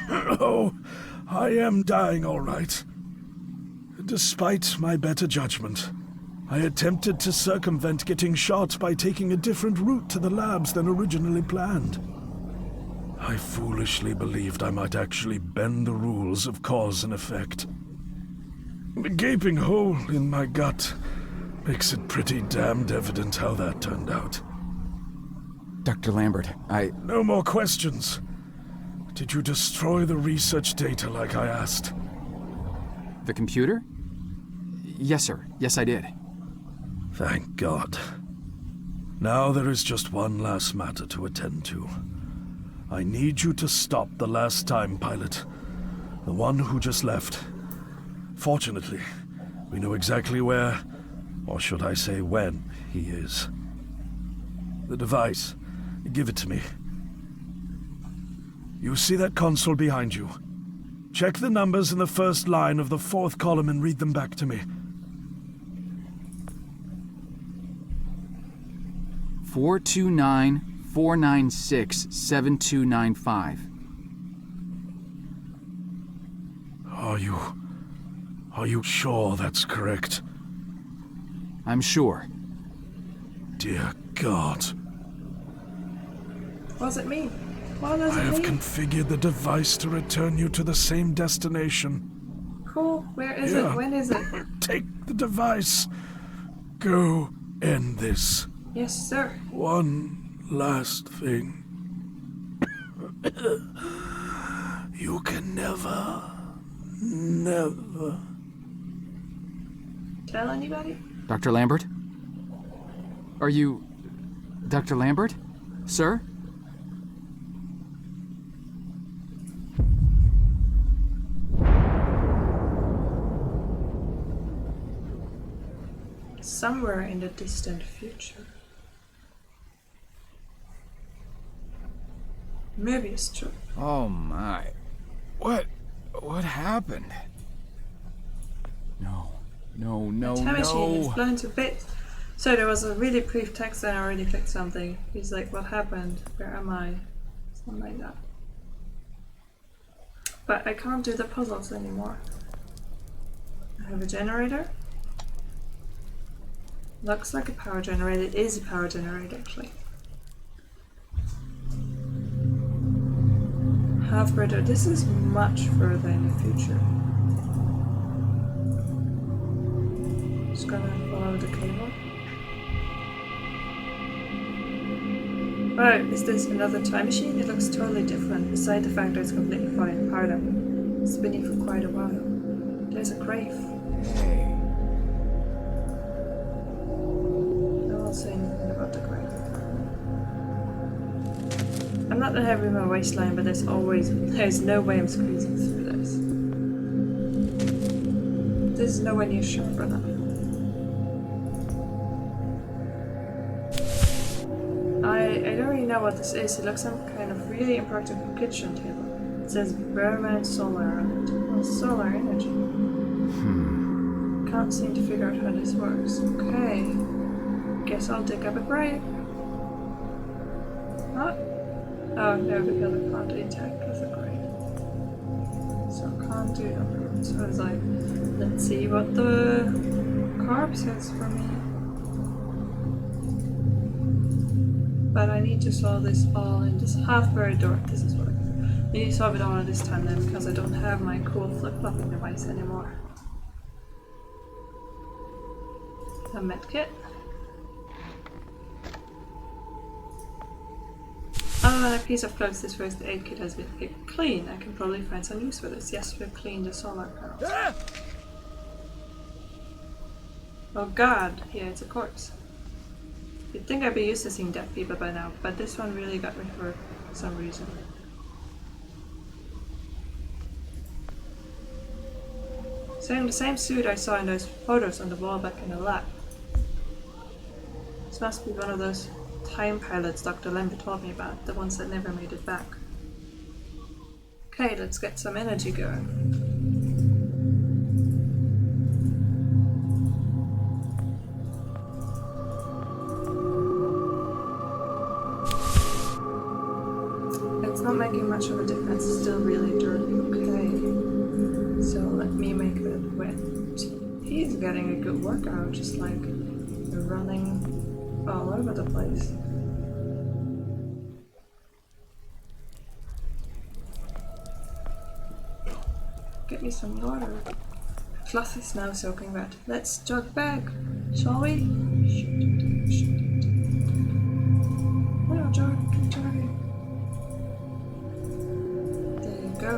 Oh, I am dying all right. Despite my better judgment, I attempted to circumvent getting shot by taking a different route to the labs than originally planned. I foolishly believed I might actually bend the rules of cause and effect. The gaping hole in my gut makes it pretty damned evident how that turned out. Dr. Lambert, No more questions. Did you destroy the research data like I asked? The computer? Yes, sir. Yes, I did. Thank God. Now there is just one last matter to attend to. I need you to stop the last time pilot. The one who just left. Fortunately, we know exactly where, or should I say when, he is. The device. Give it to me. You see that console behind you? Check the numbers in the first line of the fourth column and read them back to me. 429-496-7295. Are you sure that's correct? I'm sure. Dear God. What does it mean? What does I it have mean? configured the device to return you to the same destination. Cool. Where is it? Yeah. When is it? Take the device. Go end this. Yes, sir. One last thing. You can never Tell anybody? Dr. Lambert? Are you... Dr. Lambert? Sir? Somewhere in the distant future. Maybe it's true. Oh my. What happened? No, The time machine is blown to bits. So there was a really brief text and I already clicked something. He's like, what happened? Where am I? Something like that. But I can't do the puzzles anymore. I have a generator. Looks like a power generator. It is a power generator actually. Half-brother. This is much further in the future. Just gonna follow the cable. Oh, is this another time machine? It looks totally different, beside the fact that it's completely falling apart and spinning for quite a while. There's a grave. Hey. I won't say anything about the grave. I'm not that heavy in my waistline, but there's no way I'm squeezing through this. This is nowhere near sharp enough. I don't really know what this is. It looks some kind of really impractical kitchen table. It says Berman Solar on it. Well, solar energy. Can't seem to figure out how this works. Okay. Guess I'll dig up a grave. What? Oh no, because I can't detect with a grave. So I can't do that. So I was like, let's see what the corpse has for me. But I need to solve this all in this half-buried door. This is what I need to swap it on this time then, because I don't have my cool flip-flopping device anymore. A medkit. Ah, a piece of clothes. This first aid kit has been picked clean. I can probably find some use for this. Yes, we've cleaned the solar panels. Oh god, yeah, it's a corpse. You'd think I'd be used to seeing dead people by now, but this one really got me for some reason. Wearing the same suit I saw in those photos on the wall back in the lab. This must be one of those time pilots Dr. Lambert told me about, the ones that never made it back. Okay, let's get some energy going. It's not making much of a difference, it's still really dirty. Okay, so let me make that wet. He's getting a good workout, just like running all over the place. Get me some water. Cloth is now soaking wet. Let's jog back, shall we? Shoot. No, jog, keep jogging. There you go.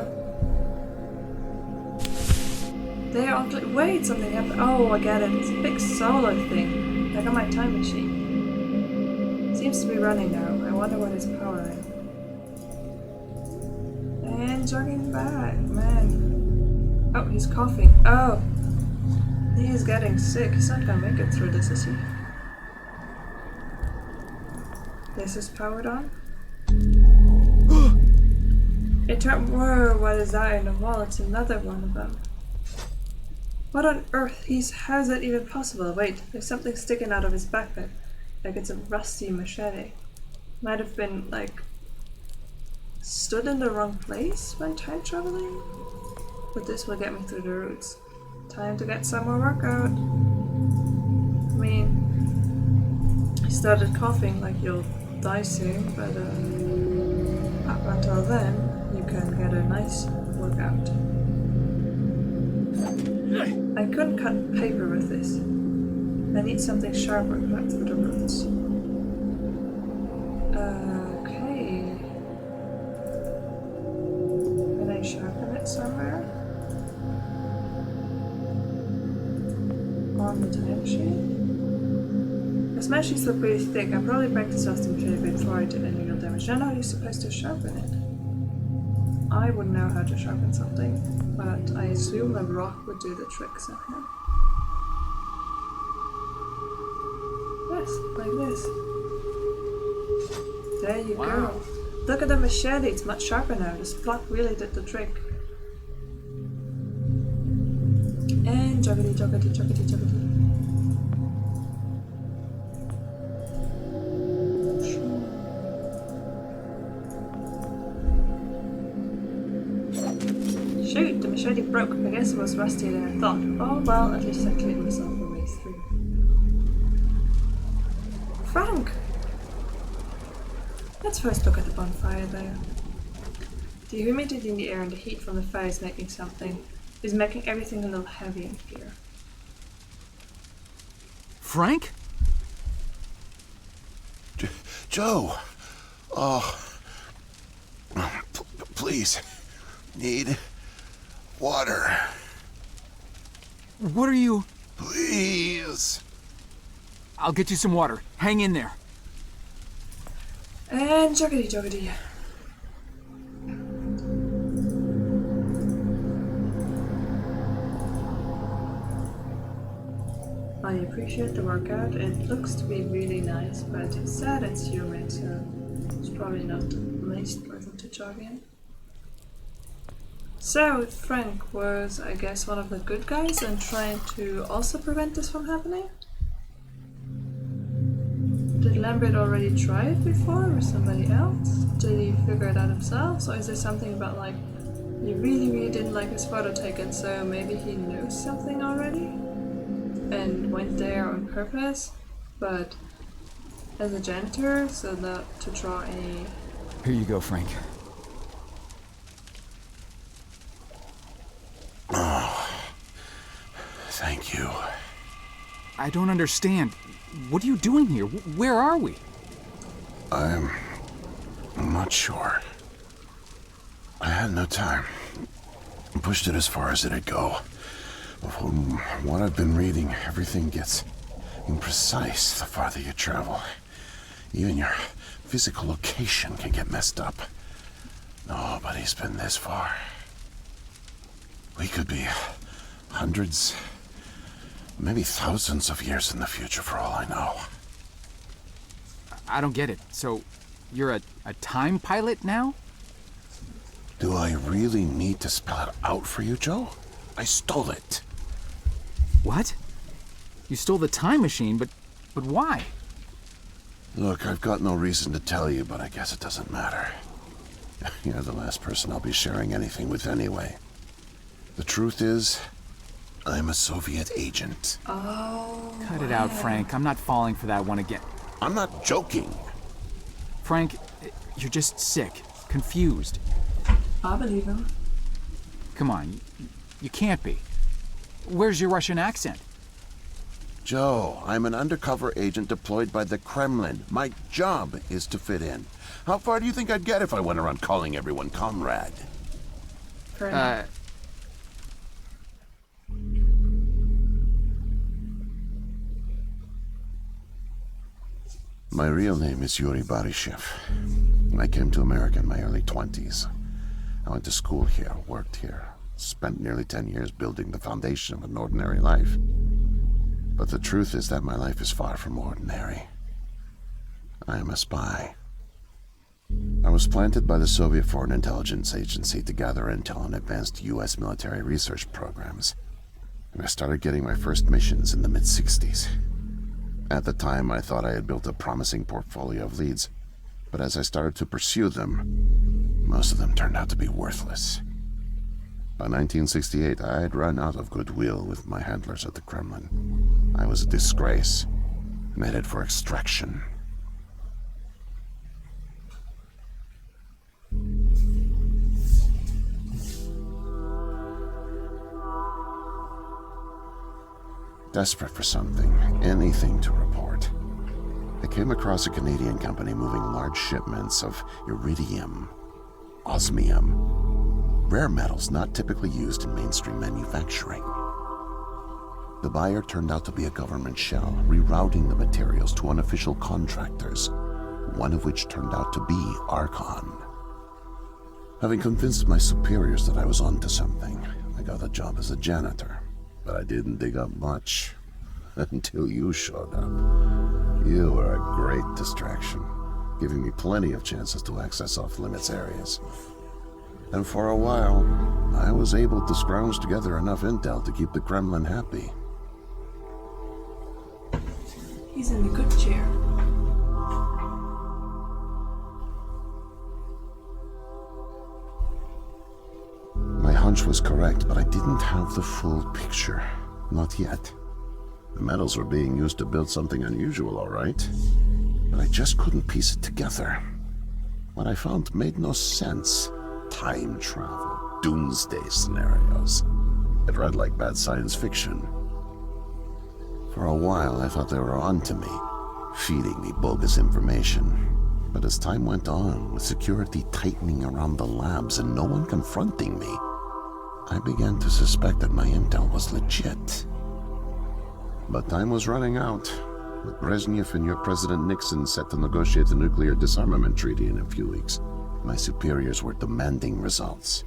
There on the wait, something happened. Oh, I get it. It's a big solar thing. Like on my time machine. Seems to be running now. I wonder what it's powering. And jogging back, man. Oh, he's coughing. Oh, he is getting sick. He's not gonna make it through this, is he? This is powered on. It turned. Whoa! What is that in the wall? It's another one of them. What on earth? How is that even possible? Wait, there's something sticking out of his backpack. Like it's a rusty machete. Might have been, like, stood in the wrong place when time traveling? But this will get me through the routes. Time to get some more workout. I mean, he started coughing like you'll die soon, but up until then, you can get a nice workout. I couldn't cut paper with this. I need something sharper to cut through the roots. Okay. Can I sharpen it somewhere? On the time machine? The smash sheets look pretty thick. I probably practiced off the machine before I did any real damage. I don't know how you're supposed to sharpen it. I wouldn't know how to sharpen something, but I assume a rock would do the trick somehow. Yes, like this. There you go. Look at the machete, it's much sharper now. This block really did the trick. And joggity, joggity, joggity, joggity. Shoot, the machete broke. I guess it was rustier than I thought. Oh well, at least I cleared myself a way through. Frank! Let's first look at the bonfire there. The humidity in the air and the heat from the fire is making everything a little heavy in here. Frank? Joe! Oh. Please. Need water. What are you? Please. I'll get you some water. Hang in there. And joggity, joggity. I appreciate the workout. It looks to be really nice, but it's sad it's humid, so it's probably not the least pleasant to jog in. So, Frank was, I guess, one of the good guys and trying to also prevent this from happening? Did Lambert already try it before with somebody else? Did he figure it out himself? Or is there something about, like, he really, really didn't like his photo taken, so maybe he knows something already? And went there on purpose, but as a janitor, so not to draw any... Here you go, Frank. Thank you. I don't understand. What are you doing here? Where are we? I'm not sure. I had no time. Pushed it as far as it'd go. From what I've been reading, everything gets imprecise the farther you travel. Even your physical location can get messed up. Nobody's been this far. We could be hundreds, maybe thousands of years in the future for all I know. I don't get it. So, you're a time pilot now? Do I really need to spell it out for you, Joe? I stole it. What? You stole the time machine, but why? Look, I've got no reason to tell you, but I guess it doesn't matter. You're the last person I'll be sharing anything with anyway. The truth is, I'm a Soviet agent. Oh. Cut it out, Frank. I'm not falling for that one again. I'm not joking. Frank, you're just sick, confused. I believe him. Come on, you can't be. Where's your Russian accent? Joe, I'm an undercover agent deployed by the Kremlin. My job is to fit in. How far do you think I'd get if I went around calling everyone comrade? Fair enough. My real name is Yuri Barishev. I came to America in my early 20s. I went to school here, worked here, spent nearly 10 years building the foundation of an ordinary life. But the truth is that my life is far from ordinary. I am a spy. I was planted by the Soviet Foreign Intelligence Agency to gather intel on advanced U.S. military research programs. And I started getting my first missions in the mid-60s. At the time, I thought I had built a promising portfolio of leads, but as I started to pursue them, most of them turned out to be worthless. By 1968, I had run out of goodwill with my handlers at the Kremlin. I was a disgrace, and headed for extraction. Desperate for something, anything to report, I came across a Canadian company moving large shipments of iridium, osmium, rare metals not typically used in mainstream manufacturing. The buyer turned out to be a government shell, rerouting the materials to unofficial contractors, one of which turned out to be Archon. Having convinced my superiors that I was onto something, I got a job as a janitor. But I didn't dig up much until you showed up. You were a great distraction, giving me plenty of chances to access off-limits areas. And for a while, I was able to scrounge together enough intel to keep the Kremlin happy. He's in the good chair. My hunch was correct, but I didn't have the full picture. Not yet. The metals were being used to build something unusual, all right. But I just couldn't piece it together. What I found made no sense. Time travel, doomsday scenarios. It read like bad science fiction. For a while, I thought they were onto me, feeding me bogus information. But as time went on, with security tightening around the labs and no one confronting me, I began to suspect that my intel was legit. But time was running out, with Brezhnev and your President Nixon set to negotiate the nuclear disarmament treaty in a few weeks. My superiors were demanding results.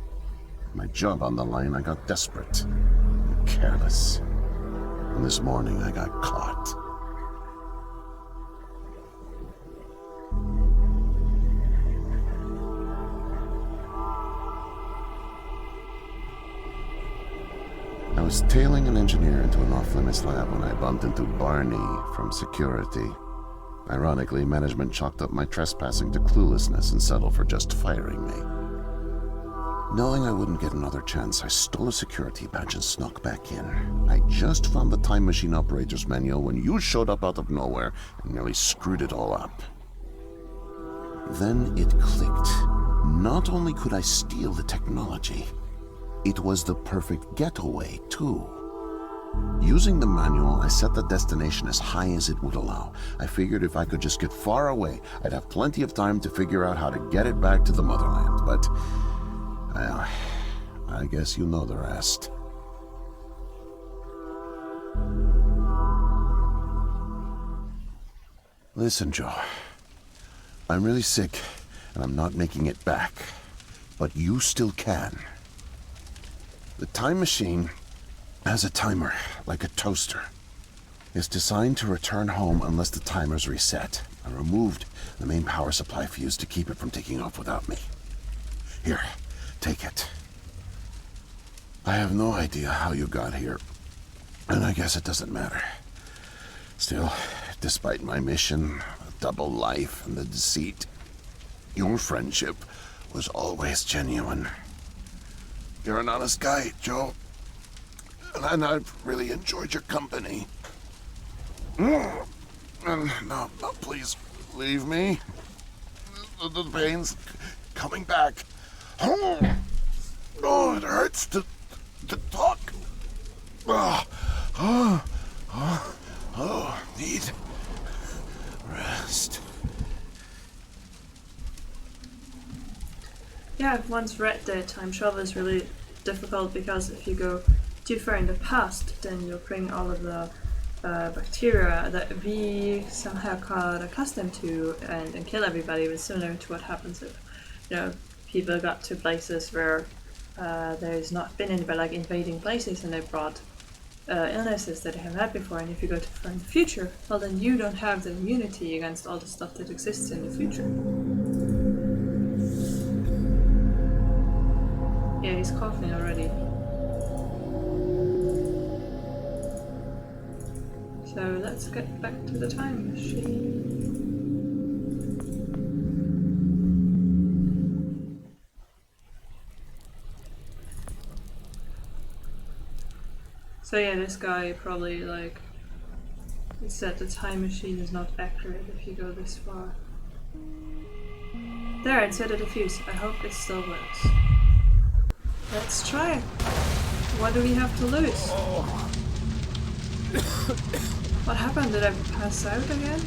My job on the line, I got desperate and careless. And this morning, I got caught. I was tailing an engineer into an off-limits lab when I bumped into Barney from security. Ironically, management chalked up my trespassing to cluelessness and settled for just firing me. Knowing I wouldn't get another chance, I stole a security badge and snuck back in. I just found the time machine operator's manual when you showed up out of nowhere and nearly screwed it all up. Then it clicked. Not only could I steal the technology, it was the perfect getaway, too. Using the manual, I set the destination as high as it would allow. I figured if I could just get far away, I'd have plenty of time to figure out how to get it back to the motherland, but... well, I guess you know the rest. Listen, Joe. I'm really sick, and I'm not making it back. But you still can. The time machine has a timer, like a toaster. It's designed to return home unless the timer's reset. I removed the main power supply fuse to keep it from taking off without me. Here, take it. I have no idea how you got here, and I guess it doesn't matter. Still, despite my mission, the double life, and the deceit, your friendship was always genuine. You're an honest guy, Joe. And I've really enjoyed your company. And now, please, leave me. The pain's coming back. Oh, it hurts to talk. Need rest. Yeah, I've once read that time travel is really difficult because if you go too far in the past, then you'll bring all of the bacteria that we somehow got accustomed to and kill everybody. It was similar to what happens if, people got to places where there's not been anybody, like invading places, and they brought illnesses that they haven't had before. And if you go too far in the future, well, then you don't have the immunity against all the stuff that exists in the future. Yeah, he's coughing already. So let's get back to the time machine. So yeah, this guy probably said the time machine is not accurate if you go this far. There, it said a diffuse. I hope it still works. Let's try it. What do we have to lose? What happened? Did I pass out again?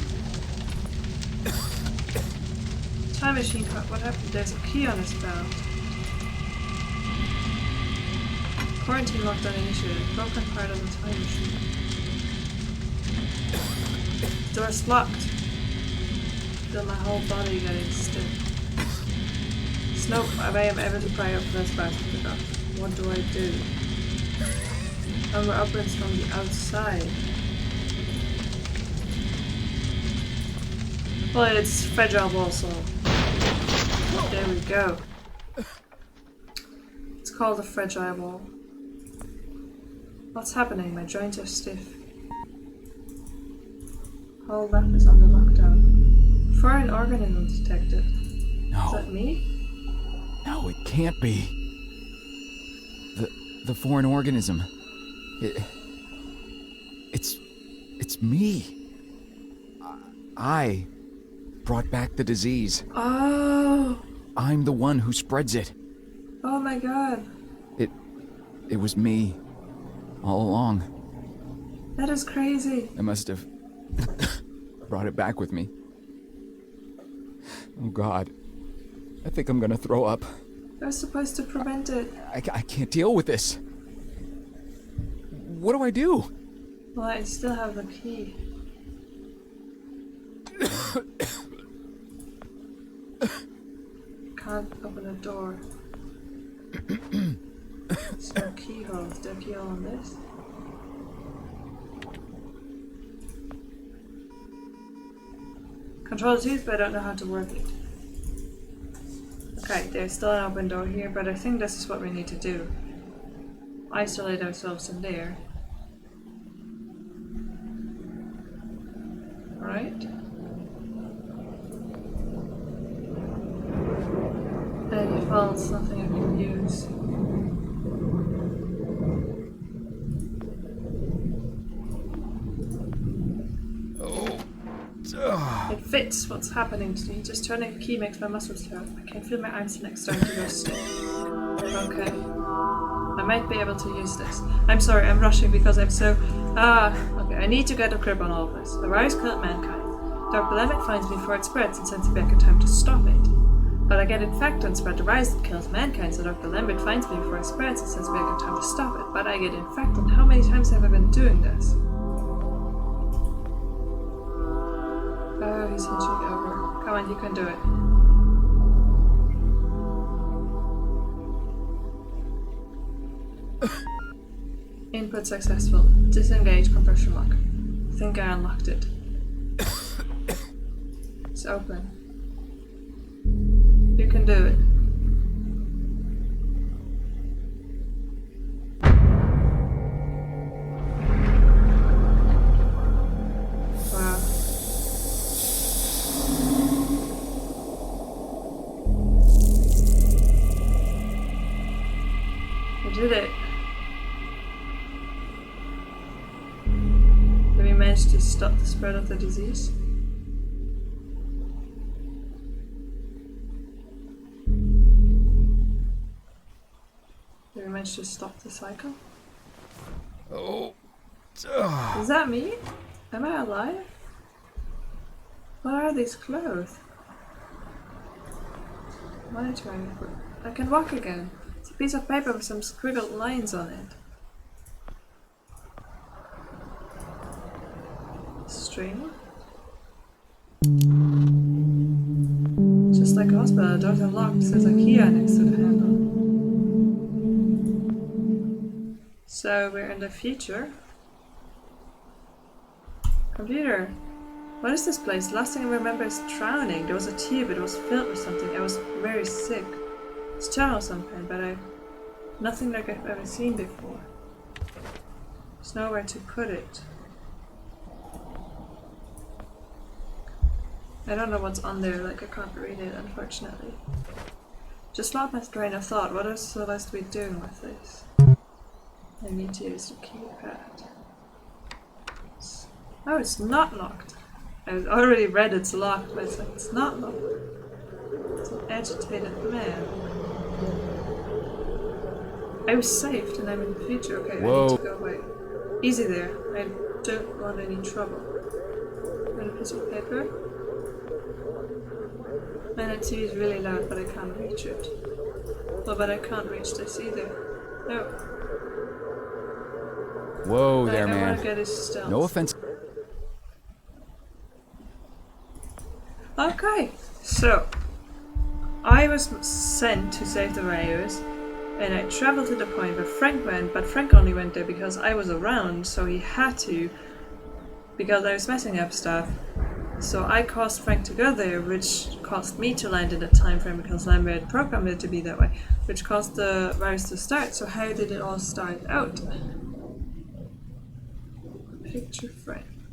Time machine card. What happened? There's a key on his belt. Quarantine lockdown initiated. Broken part of the time machine. Door's locked. Feel my whole body getting stiff. Nope, I am able to pry up this bastard enough. What do I do? Hunger opens from the outside. Well, it's fragile also. There we go. It's called a fragile ball. What's happening? My joints are stiff. Whole lap is under lockdown. Foreign organism detected. No. Is that me? No, it can't be. The foreign organism. It's me. I brought back the disease. Oh. I'm the one who spreads it. Oh my god. It was me. All along. That is crazy. I must have brought it back with me. Oh god. I think I'm gonna throw up. We're supposed to prevent it. I can't deal with this. What do I do? Well, I still have the key. Can't open a door. There's no keyhole. Is there a keyhole on this? Control the tooth, but I don't know how to work it. Okay, there's still an open door here, but I think this is what we need to do. Isolate ourselves in there. Alright. By default, it's nothing I can use. It fits. What's happening to me? Just turning the key makes my muscles hurt. I can feel my arms and legs starting to go stiff. Okay. I'm might be able to use this. I'm sorry, I'm rushing because I'm so... okay, I need to get a grip on all of this. The virus killed mankind. Dr. Levitt finds me before it spreads and sends me back in time to stop it. But I get infected and spread the virus that kills mankind, so Dr. Lambert finds me before it spreads and sends me back in time to stop it. But I get infected. How many times have I been doing this? Oh, he's hinching over. Come on, you can do it. Input successful. Disengage compression lock. I think I unlocked it. It's open. You can do it. Wow. We did it. Did we manage to stop the spread of the disease? Did we manage to stop the cycle? Oh. Is that me? Am I alive? What are these clothes? Monitoring. I can walk again. It's a piece of paper with some scribbled lines on it. String. Just like a hospital, the doors are locked. There's a key next to the handle. So we're in the future. Computer. What is this place? Last thing I remember is drowning. There was a tube, it was filled with something. I was very sick. It's terminal some kind, but nothing like I've ever seen before. There's nowhere to put it. I don't know what's on there, like I can't read it, unfortunately. Just lost my train of thought. What else supposed to be doing with this? I need to use the keypad. Oh, it's not locked. I already read it's locked, but it's like, it's not locked. It's an agitated man. I was saved and I'm in the future. Okay, Whoa. I need to go away. Easy there. I don't want any trouble. Got a piece of paper. Man, that TV is really loud, but I can't reach it. Well, but I can't reach this either. No. Whoa there, I man. want to get his stealth. No offense. Okay, so I was sent to save the virus, and I traveled to the point where Frank went, but Frank only went there because I was around, so he had to, because I was messing up stuff. So I caused Frank to go there, which caused me to land in the time frame because Lambert programmed it to be that way, which caused the virus to start. So how did it all start out? Picture frame.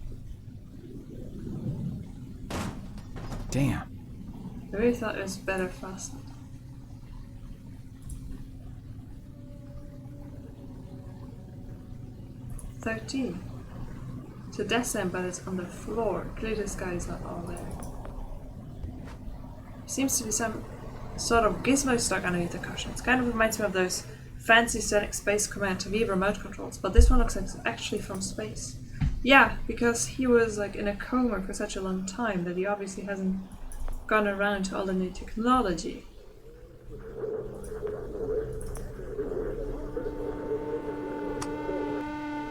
Damn. I really thought it was better fastened. $13. It's a descent, but it's on the floor. Clearly this guy is not all there. Seems to be some sort of gizmo stuck underneath the cushions. Kind of reminds me of those fancy static Space Command TV remote controls, but this one looks like it's actually from space. Yeah, because he was like in a coma for such a long time that he obviously hasn't gone around to all the new technology.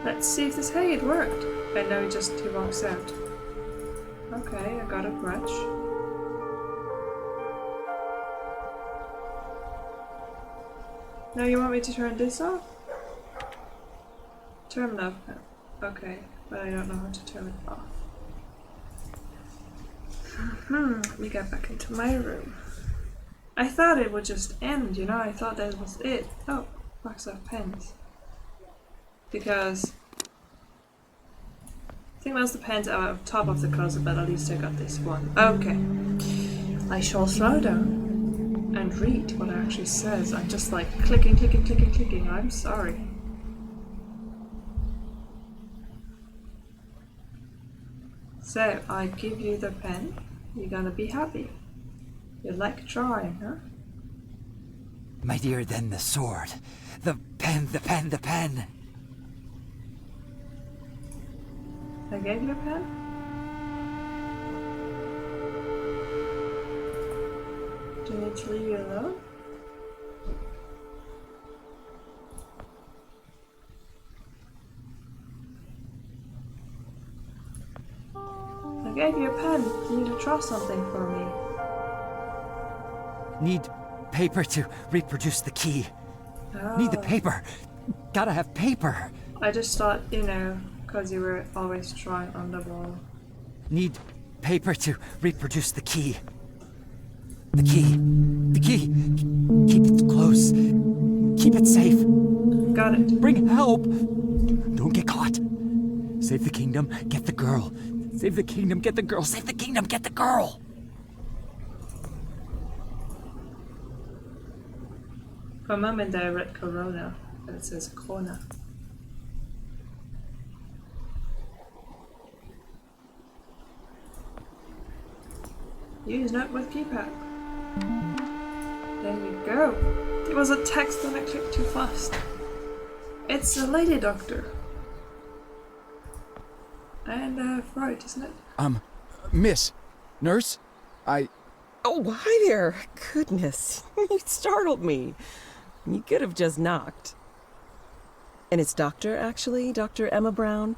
Let's see if this... Hey, it worked! And now he walks out. Okay, I got a crutch. Now you want me to turn this off? Turn it off. Okay, but I don't know how to turn it off. Let me get back into my room. I thought it would just end, you know, I thought that was it. Oh, box of pens. Because I think most of the pens are on top of the closet, but at least I got this one. Okay. I shall slow down and read what it actually says. I'm just like clicking, clicking, clicking, clicking. I'm sorry. So, I give you the pen. You're gonna be happy. You like drawing, huh? Mightier than the sword. The pen, the pen, the pen. I gave you a pen? Do you need to leave you alone? I gave you a pen. You need to draw something for me. Need paper to reproduce the key. Need the paper. Gotta have paper. I just thought, you know, because you were always drawing on the wall. Need paper to reproduce the key. The key. The key. Keep it close. Keep it safe. Got it. Bring help. Don't get caught. Save the kingdom. Get the girl. Save the kingdom. Get the girl. Save the kingdom. Get the girl. For a moment I read Corona, but it says Corona. Use note with keypad. There you go. It was a text and I clicked too fast. It's a lady doctor. And Freud, isn't it? Miss, nurse, Oh, hi there. Goodness, you startled me. You could have just knocked. And it's Doctor, actually, Dr. Emma Brown.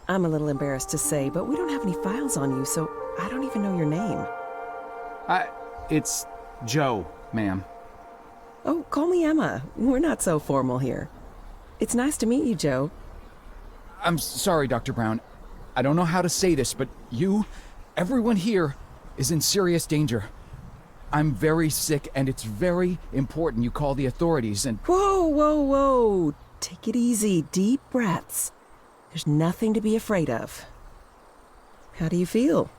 I'm a little embarrassed to say, but we don't have any files on you, so I don't even know your name. it's Joe, ma'am. Oh, call me Emma. We're not so formal here. It's nice to meet you, Joe. I'm sorry, Dr. Brown. I don't know how to say this, but everyone here, is in serious danger. I'm very sick, and it's very important you call the authorities and... Whoa, whoa, whoa. Take it easy. Deep breaths. There's nothing to be afraid of. How do you feel?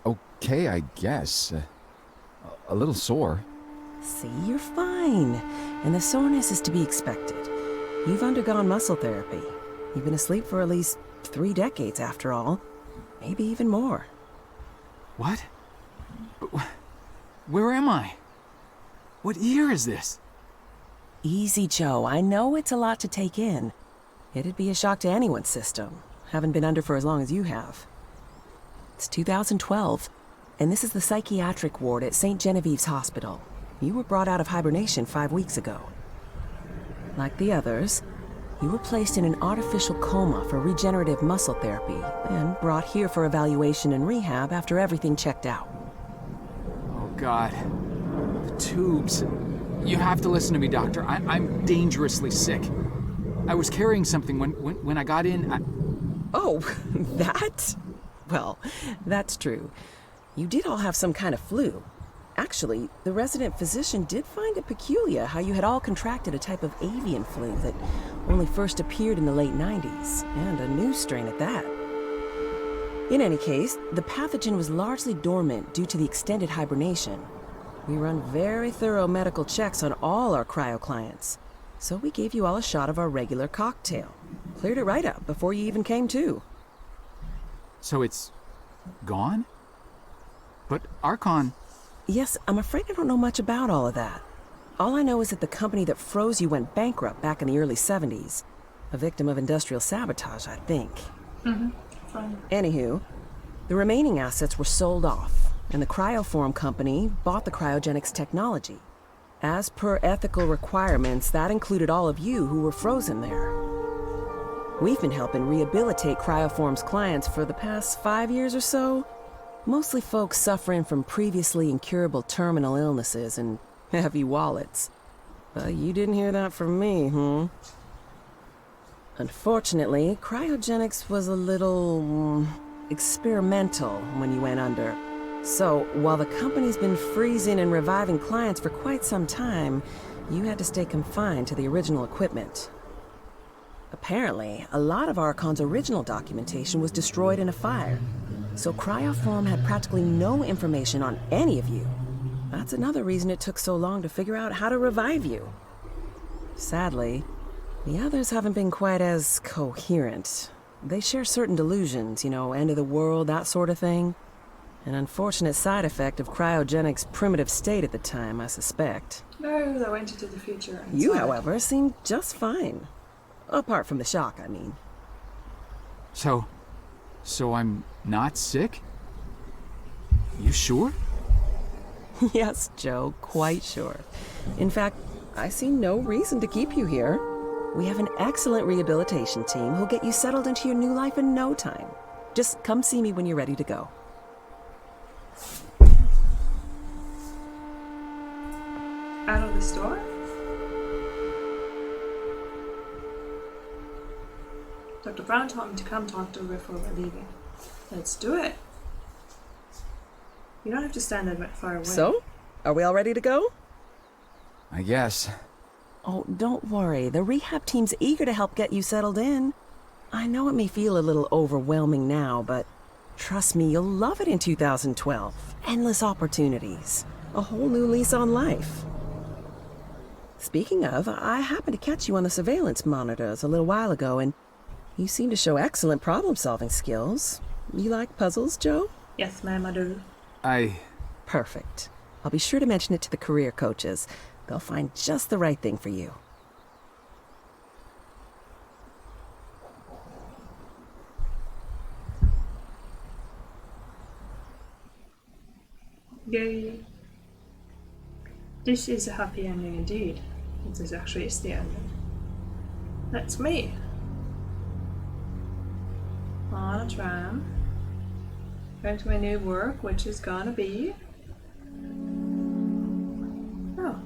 Okay, I guess. A little sore. See, you're fine. And the soreness is to be expected. You've undergone muscle therapy. You've been asleep for at least 3 decades, after all. Maybe even more. What? Where am I? What year is this? Easy, Joe. I know it's a lot to take in. It'd be a shock to anyone's system. Haven't been under for as long as you have. It's 2012, and this is the psychiatric ward at St. Genevieve's Hospital. You were brought out of hibernation 5 weeks ago. Like the others, you were placed in an artificial coma for regenerative muscle therapy and brought here for evaluation and rehab after everything checked out. Oh, God. The tubes. You have to listen to me, Doctor. I'm dangerously sick. I was carrying something when I got in. Oh, that? Well, that's true. You did all have some kind of flu. Actually, the resident physician did find it peculiar how you had all contracted a type of avian flu that only first appeared in the late 90s, and a new strain at that. In any case, the pathogen was largely dormant due to the extended hibernation. We run very thorough medical checks on all our cryo clients, so we gave you all a shot of our regular cocktail. Cleared it right up before you even came to. So it's gone? But Archon... Yes, I'm afraid I don't know much about all of that. All I know is that the company that froze you went bankrupt back in the early 70s. A victim of industrial sabotage, I think. Fine. Anywho, the remaining assets were sold off, and the Cryoform company bought the cryogenics technology. As per ethical requirements, that included all of you who were frozen there. We've been helping rehabilitate Cryoform's clients for the past 5 years or so. Mostly folks suffering from previously incurable terminal illnesses and heavy wallets. But you didn't hear that from me, Unfortunately, cryogenics was a little experimental when you went under. So, while the company's been freezing and reviving clients for quite some time, you had to stay confined to the original equipment. Apparently, a lot of Archon's original documentation was destroyed in a fire. So Cryoform had practically no information on any of you. That's another reason it took so long to figure out how to revive you. Sadly, the others haven't been quite as coherent. They share certain delusions, end of the world, that sort of thing. An unfortunate side effect of cryogenic's primitive state at the time, I suspect. No, they went into the future. And You, saw it. however, seemed just fine. Apart from the shock, I mean. So I'm not sick? You sure? Yes, Joe, quite sure. In fact, I see no reason to keep you here. We have an excellent rehabilitation team who'll get you settled into your new life in no time. Just come see me when you're ready to go. Out of the store? Dr. Brown told me to come talk to her before we're leaving. Let's do it. You don't have to stand that far away. So, are we all ready to go? I guess. Oh, don't worry. The rehab team's eager to help get you settled in. I know it may feel a little overwhelming now, but trust me, you'll love it in 2012. Endless opportunities. A whole new lease on life. Speaking of, I happened to catch you on the surveillance monitors a little while ago, and you seem to show excellent problem-solving skills. You like puzzles, Joe? Yes, ma'am, I do. Perfect. I'll be sure to mention it to the career coaches. They'll find just the right thing for you. Yay. This is a happy ending indeed. This actually is the ending. That's me. On a tram. Going to my new work, which is gonna be... Oh.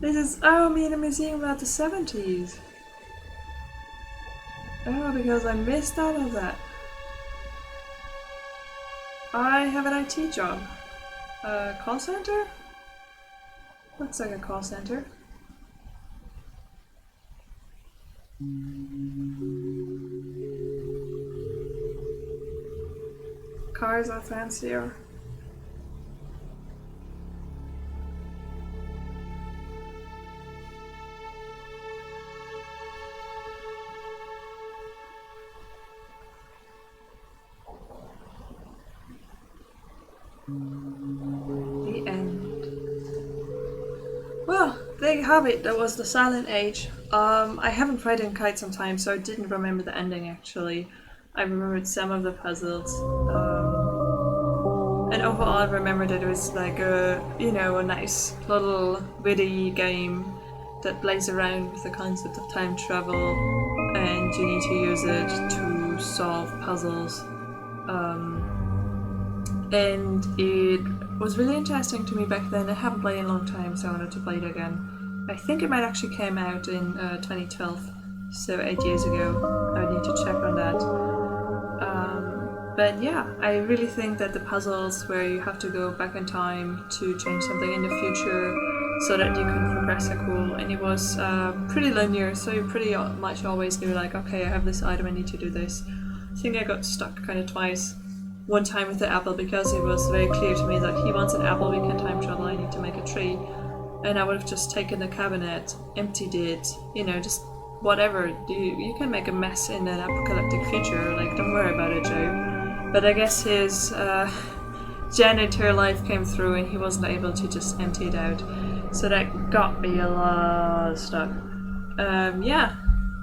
This is... Oh, me in a museum about the 70s. Oh, because I missed out on that. I have an IT job. Call center? Looks like a call center. Cars are fancier. The end. Well, there you have it. That was the Silent Age. I haven't played in quite some time, so I didn't remember the ending actually. I remembered some of the puzzles. And overall I remember that it was like a, you know, a nice little witty game that plays around with the concept of time travel, and you need to use it to solve puzzles. And it was really interesting to me back then. I haven't played in a long time, so I wanted to play it again. I think it might actually came out in 2012, so 8 years ago. I would need to check on that. But yeah, I really think that the puzzles where you have to go back in time to change something in the future so that you can progress are cool. And it was pretty linear, so you pretty much always knew like, okay, I have this item, I need to do this. I think I got stuck kind of twice. One time with the apple, because it was very clear to me that he wants an apple, we can time travel, I need to make a tree. And I would have just taken the cabinet, emptied it, you know, just whatever. You can make a mess in an apocalyptic future, like don't worry about it, Joe. But I guess his janitor life came through and he wasn't able to just empty it out. So that got me a lot stuck. Yeah,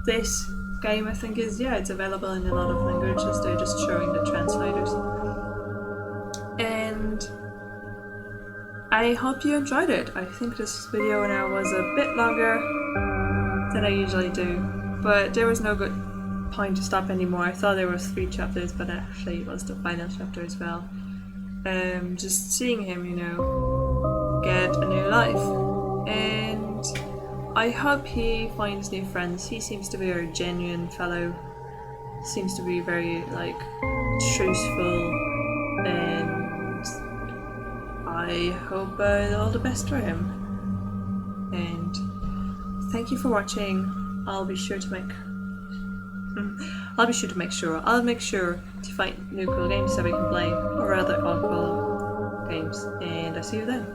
this game I think is, yeah, it's available in a lot of languages, they're just showing the translators. And I hope you enjoyed it. I think this video now was a bit longer than I usually do, but there was no good point to stop anymore. I thought there were 3 chapters, but actually it was the final chapter as well. Just seeing him, you know, get a new life. And I hope he finds new friends. He seems to be a very genuine fellow. Seems to be very, like, truthful. And I hope all the best for him. And thank you for watching. I'll make sure to find new cool games that we can play, or rather all cool games. And I'll see you then.